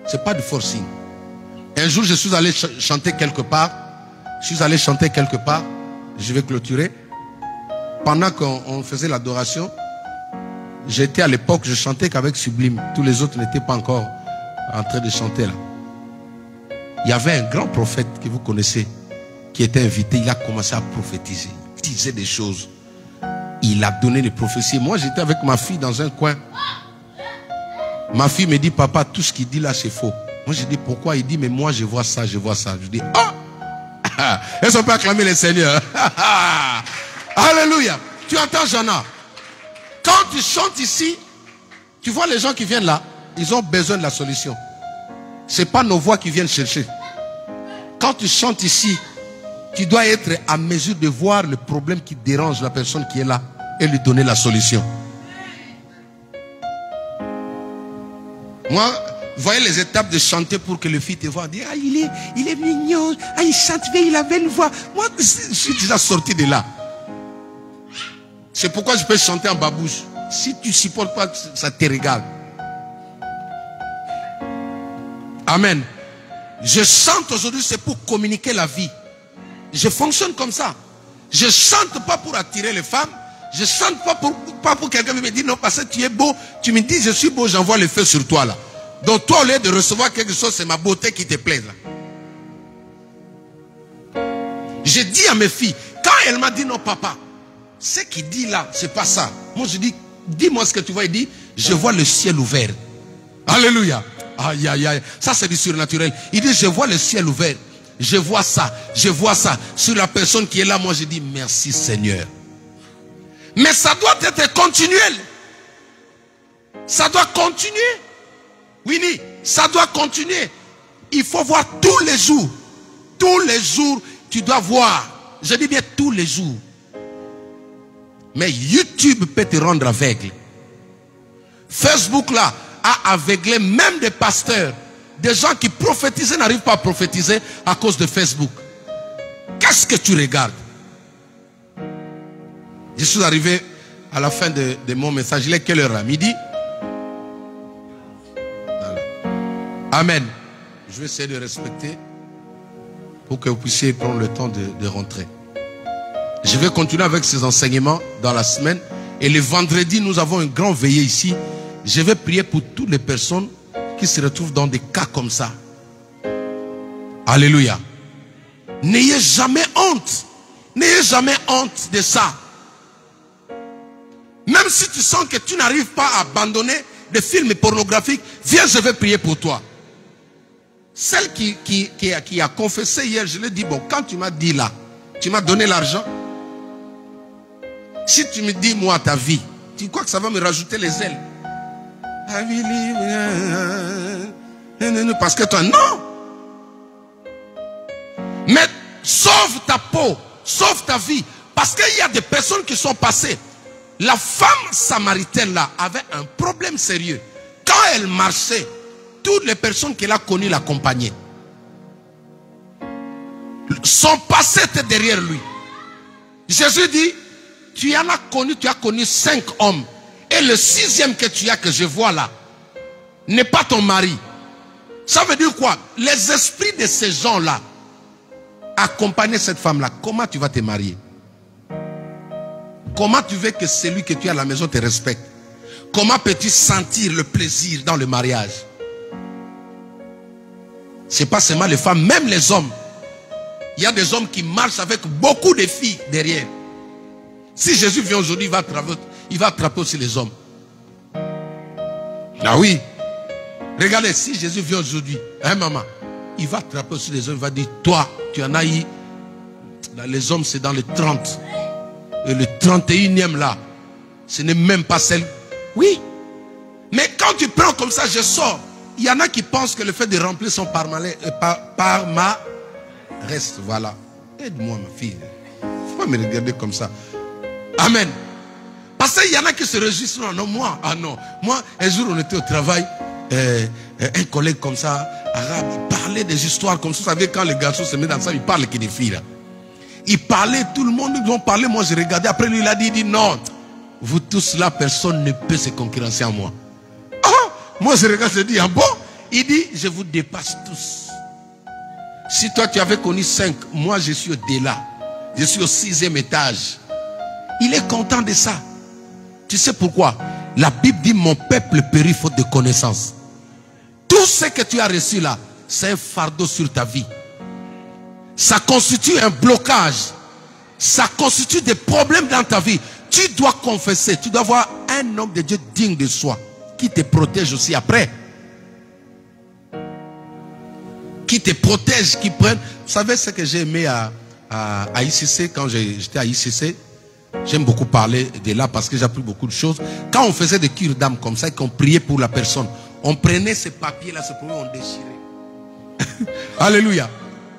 Ce n'est pas du forcing. Un jour, je suis allé chanter quelque part. Je vais clôturer. Pendant qu'on faisait l'adoration, j'étais à l'époque, je chantais qu'avec Sublime. Tous les autres n'étaient pas encore en train de chanter là. Il y avait un grand prophète que vous connaissez qui était invité. Il a commencé à prophétiser. Il disait des choses. Il a donné des prophéties. Moi, j'étais avec ma fille dans un coin. Ma fille me dit, papa, tout ce qu'il dit là, c'est faux. Moi, je dis, pourquoi? Il dit, mais moi, je vois ça, je vois ça. Je dis, ah! Elles ne sont pas acclamées les seigneurs. Alléluia. Tu entends, Jana? Quand tu chantes ici, tu vois les gens qui viennent là, ils ont besoin de la solution. Ce n'est pas nos voix qui viennent chercher. Quand tu chantes ici, tu dois être à mesure de voir le problème qui dérange la personne qui est là et lui donner la solution. Moi, vous voyez les étapes de chanter pour que le fils te voit. Dire, ah, il est mignon, ah, il chante bien, il a belle voix. Moi, je suis déjà sorti de là. C'est pourquoi je peux chanter en babouche. Si tu ne supportes pas, ça te regarde. Amen. Je chante aujourd'hui, c'est pour communiquer la vie. Je fonctionne comme ça. Je chante pas pour attirer les femmes. Je chante pas pour quelqu'un qui me dit non, parce que tu es beau. Tu me dis je suis beau, j'envoie le feu sur toi là. Donc toi, au lieu de recevoir quelque chose, c'est ma beauté qui te plaît là. J'ai dit à mes filles, quand elle m'a dit non papa, ce qu'il dit là, c'est pas ça. Moi je dis, dis-moi ce que tu vois. Il dit, je vois le ciel ouvert. Alléluia. Aïe aïe aïe. Ça c'est du surnaturel. Il dit, je vois le ciel ouvert. Je vois ça sur la personne qui est là. Moi je dis merci Seigneur. Mais ça doit être continuel. Ça doit continuer. Winnie, ça doit continuer. Il faut voir tous les jours. Tous les jours, tu dois voir. Je dis bien tous les jours. Mais YouTube peut te rendre aveugle. Facebook là a aveuglé même des pasteurs. Des gens qui prophétisaient n'arrivent pas à prophétiser à cause de Facebook. Qu'est-ce que tu regardes? Je suis arrivé à la fin de mon message. Il est quelle heure là? Midi? Amen. Je vais essayer de respecter pour que vous puissiez prendre le temps de rentrer. Je vais continuer avec ces enseignements dans la semaine. Et le vendredi, nous avons une grande veillée ici. Je vais prier pour toutes les personnes qui se retrouvent dans des cas comme ça. Alléluia. N'ayez jamais honte. N'ayez jamais honte de ça. Même si tu sens que tu n'arrives pas à abandonner, de films pornographiques, viens, je vais prier pour toi. Celle qui a confessé hier, je lui ai dit, bon, quand tu m'as dit là, tu m'as donné l'argent. Si tu me dis, moi, ta vie, tu crois que ça va me rajouter les ailes? Parce que toi, non. Mais sauve ta peau, sauve ta vie. Parce qu'il y a des personnes qui sont passées. La femme samaritaine là avait un problème sérieux. Quand elle marchait, toutes les personnes qu'elle a connues l'accompagnaient. Son passé était derrière lui. Jésus dit, tu en as connu 5 hommes. Et le 6e que tu as, que je vois là, n'est pas ton mari. Ça veut dire quoi? Les esprits de ces gens-là accompagnaient cette femme-là. Comment tu vas te marier? Comment tu veux que celui que tu as à la maison te respecte? Comment peux-tu sentir le plaisir dans le mariage? Ce n'est pas seulement les femmes, même les hommes. Il y a des hommes qui marchent avec beaucoup de filles derrière. Si Jésus vient aujourd'hui, il va attraper aussi les hommes. Ah oui. Regardez, si Jésus vient aujourd'hui, hein maman, il va attraper aussi les hommes, il va dire, toi, tu en as eu. Les hommes, c'est dans les 30. Et le 31e là, ce n'est même pas celle. Oui. Mais quand tu prends comme ça, je sors. Il y en a qui pensent que le fait de remplir son parma reste. Voilà. Aide-moi, ma fille. Il ne faut pas me regarder comme ça. Amen. Parce qu'il y en a qui se réjouissent. Non, non, moi. Ah non. Moi, un jour, on était au travail. Un collègue comme ça, arabe, il parlait des histoires comme ça. Vous savez, quand les garçons se mettent dans ça, ils parlent que des filles là. Il parlait, tout le monde, ils ont parlé, moi je regardais. Après lui, il a dit non, vous tous là, personne ne peut se concurrencer à moi. Ah, moi je regarde, je dis, ah bon? Il dit, je vous dépasse tous. Si toi tu avais connu 5, moi je suis au-delà. Je suis au 6e étage. Il est content de ça. Tu sais pourquoi? La Bible dit, mon peuple périt faute de connaissance. Tout ce que tu as reçu là, c'est un fardeau sur ta vie. Ça constitue un blocage. Ça constitue des problèmes dans ta vie. Tu dois confesser. Tu dois avoir un homme de Dieu digne de soi. Qui te protège aussi après. Qui te protège, qui prenne. Vous savez ce que j'ai aimé à ICC, quand j'étais à ICC. J'aime beaucoup parler de là parce que j'ai appris beaucoup de choses. Quand on faisait des cures d'âme comme ça et qu'on priait pour la personne, on prenait ces papiers-là, ce problème, on déchirait. Alléluia.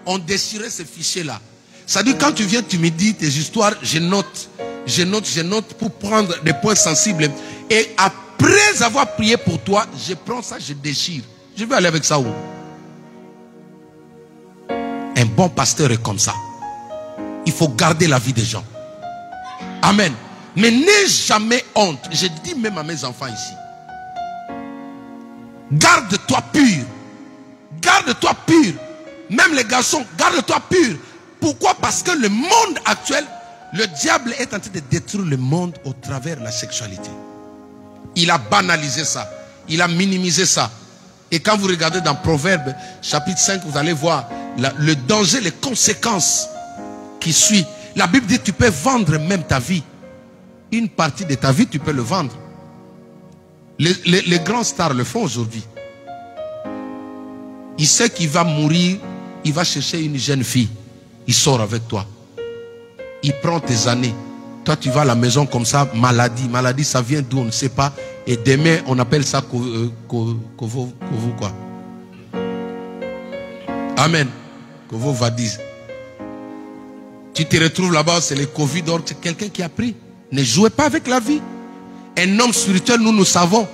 On déchirait ces fichiers-là. C'est-à-dire, quand tu viens, tu me dis tes histoires, je note pour prendre des points sensibles. Et après avoir prié pour toi, je prends ça, je déchire. Je vais aller avec ça où? Un bon pasteur est comme ça. Il faut garder la vie des gens. Amen. Mais n'aie jamais honte. Je dis même à mes enfants ici. Garde-toi pur. Garde-toi pur. Même les garçons, garde-toi pur. Pourquoi? Parce que le monde actuel, le diable est en train de détruire le monde au travers de la sexualité. Il a banalisé ça. Il a minimisé ça. Et quand vous regardez dans Proverbes, chapitre 5, vous allez voir le danger, les conséquences qui suivent. La Bible dit que tu peux vendre même ta vie. Une partie de ta vie, tu peux le vendre. Les grands stars le font aujourd'hui. Il sait qu'il va mourir. Il va chercher une jeune fille. Il sort avec toi. Il prend tes années. Toi, tu vas à la maison comme ça, maladie. Maladie, ça vient d'où? On ne sait pas. Et demain, on appelle ça Kovo quoi. Amen. Kovo Vadis. Tu te retrouves là-bas, c'est le Covid. C'est quelqu'un qui a pris. Ne jouez pas avec la vie. Un homme spirituel, nous savons.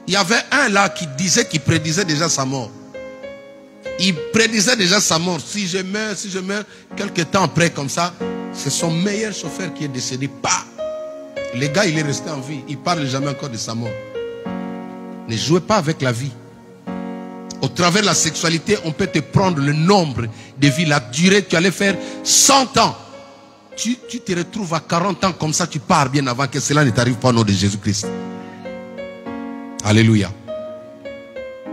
Il y avait un là qui disait, qui prédisait déjà sa mort. Il prédisait déjà sa mort. Si je meurs, quelques temps après comme ça, c'est son meilleur chauffeur qui est décédé. Pas. Le gars, il est resté en vie. Il ne parle jamais encore de sa mort. Ne jouez pas avec la vie. Au travers de la sexualité, on peut te prendre le nombre de vies, la durée. Tu allais faire 100 ans. Tu te retrouves à 40 ans comme ça, tu pars bien avant que cela ne t'arrive pas au nom de Jésus-Christ. Alléluia.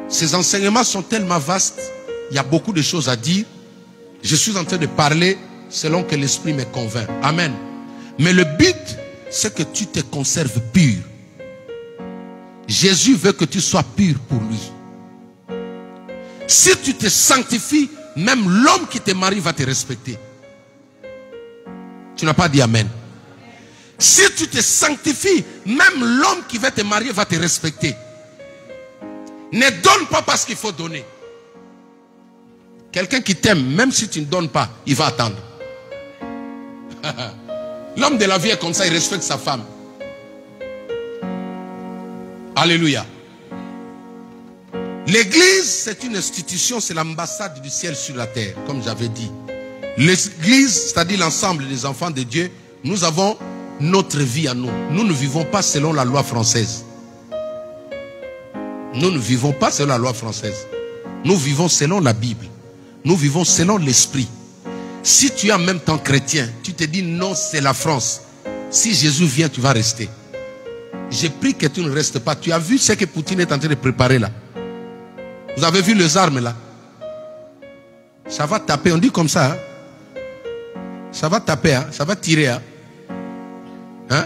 Ces enseignements sont tellement vastes. Il y a beaucoup de choses à dire. Je suis en train de parler selon que l'Esprit me convainc. Amen. Mais le but, c'est que tu te conserves pur. Jésus veut que tu sois pur pour lui. Si tu te sanctifies, même l'homme qui te marie va te respecter. Tu n'as pas dit amen. Si tu te sanctifies, même l'homme qui va te marier va te respecter. Ne donne pas parce qu'il faut donner. Quelqu'un qui t'aime, même si tu ne donnes pas, il va attendre. L'homme de la vie est comme ça, il respecte sa femme. Alléluia. L'église, c'est une institution, c'est l'ambassade du ciel sur la terre, comme j'avais dit. L'église, c'est-à-dire l'ensemble des enfants de Dieu, nous avons notre vie à nous. Nous ne vivons pas selon la loi française. Nous ne vivons pas selon la loi française. Nous vivons selon la Bible. Nous vivons selon l'esprit. Si tu es en même temps chrétien, tu te dis non, c'est la France. Si Jésus vient, tu vas rester. J'ai pris que tu ne restes pas. Tu as vu ce que Poutine est en train de préparer là? Vous avez vu les armes là? Ça va taper, on dit comme ça. Hein? Ça va taper, hein? Ça va tirer. Hein? Hein?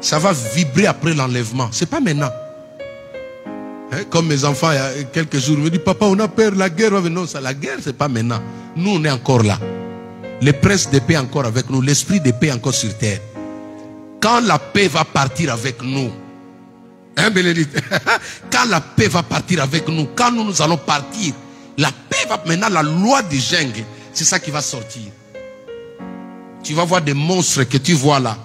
Ça va vibrer après l'enlèvement. C'est pas maintenant. Hein? Comme mes enfants, il y a quelques jours, ils me disent, papa, on a peur, la guerre. Non, ça, la guerre, c'est pas maintenant. Nous, on est encore là. Le prince de paix est encore avec nous. L'esprit de paix est encore sur terre. Quand la paix va partir avec nous, hein, Bénédicte? Quand la paix va partir avec nous, quand nous allons partir, la paix va maintenant, la loi du jungle, c'est ça qui va sortir. Tu vas voir des monstres que tu vois là.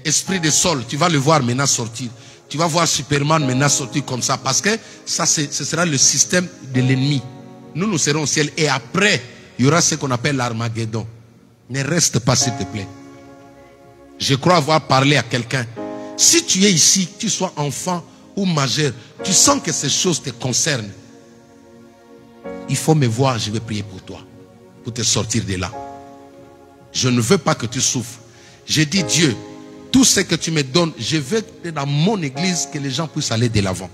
Esprit de sol, tu vas le voir maintenant sortir. Tu vas voir Superman maintenant sortir comme ça. Parce que ça, ce sera le système de l'ennemi. Nous, nous serons au ciel. Et après, il y aura ce qu'on appelle l'Armageddon. Ne reste pas, s'il te plaît. Je crois avoir parlé à quelqu'un. Si tu es ici, que tu sois enfant ou majeur, tu sens que ces choses te concernent. Il faut me voir, je vais prier pour toi. Pour te sortir de là. Je ne veux pas que tu souffres. J'ai dit, Dieu, tout ce que tu me donnes, je veux que dans mon église, que les gens puissent aller de l'avant.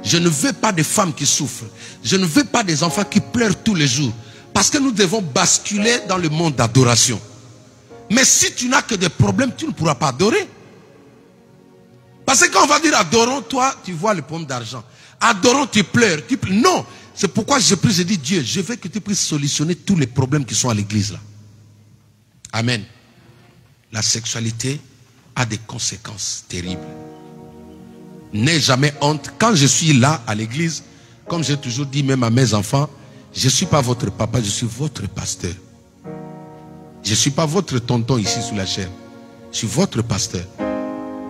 Je ne veux pas de femmes qui souffrent. Je ne veux pas des enfants qui pleurent tous les jours. Parce que nous devons basculer dans le monde d'adoration. Mais si tu n'as que des problèmes, tu ne pourras pas adorer. Parce que quand on va dire adorons, toi, tu vois le problème d'argent. Adorons, tu pleures. Non, c'est pourquoi je prie, je dis, Dieu, je veux que tu puisses solutionner tous les problèmes qui sont à l'église là. Amen. La sexualité a des conséquences terribles. N'aie jamais honte. Quand je suis là à l'église, comme j'ai toujours dit même à mes enfants, je ne suis pas votre papa, je suis votre pasteur. Je ne suis pas votre tonton ici sous la chaîne. Je suis votre pasteur.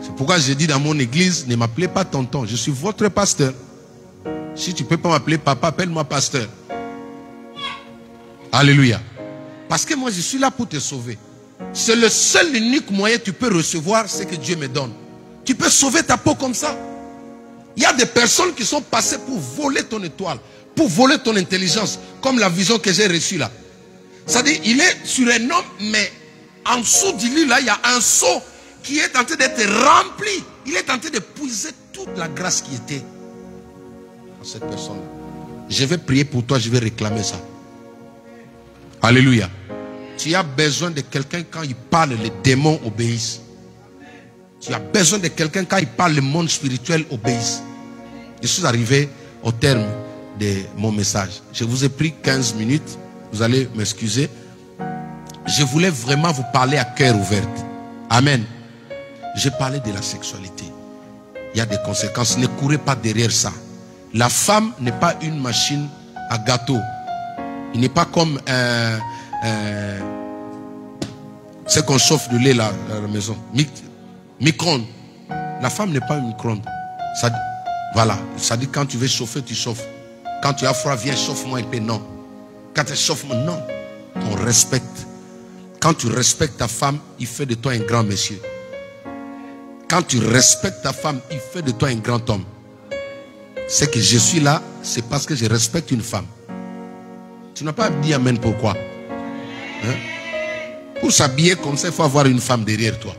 C'est pourquoi je dis dans mon église, ne m'appelez pas tonton, je suis votre pasteur. Si tu ne peux pas m'appeler papa, appelle-moi pasteur. Alléluia. Parce que moi je suis là pour te sauver. C'est le seul unique moyen que tu peux recevoir ce que Dieu me donne. Tu peux sauver ta peau comme ça. Il y a des personnes qui sont passées pour voler ton étoile, pour voler ton intelligence, comme la vision que j'ai reçue là. C'est-à-dire, il est sur un homme, mais en dessous du lit là, il y a un seau qui est en train d'être rempli. Il est en train de puiser toute la grâce qui était en cette personne. Je vais prier pour toi, je vais réclamer ça. Alléluia. Tu as besoin de quelqu'un, quand il parle, les démons obéissent. Tu as besoin de quelqu'un, quand il parle, le monde spirituel obéisse. Je suis arrivé au terme de mon message. Je vous ai pris 15 minutes. Vous allez m'excuser. Je voulais vraiment vous parler à cœur ouvert. Amen. J'ai parlé de la sexualité. Il y a des conséquences. Ne courez pas derrière ça. La femme n'est pas une machine à gâteau. Il n'est pas comme ce qu'on chauffe de lait là, à la maison. Micro-ondes. La femme n'est pas une micro-ondes. Voilà. Ça dit quand tu veux chauffer, tu chauffes. Quand tu as froid, viens, chauffe-moi un peu. Non. Quand tu chauffes, non. On respecte. Quand tu respectes ta femme, il fait de toi un grand monsieur. Quand tu respectes ta femme, il fait de toi un grand homme. C'est que je suis là, c'est parce que je respecte une femme. Tu n'as pas dit amen pourquoi? Hein? Pour s'habiller comme ça, il faut avoir une femme derrière toi.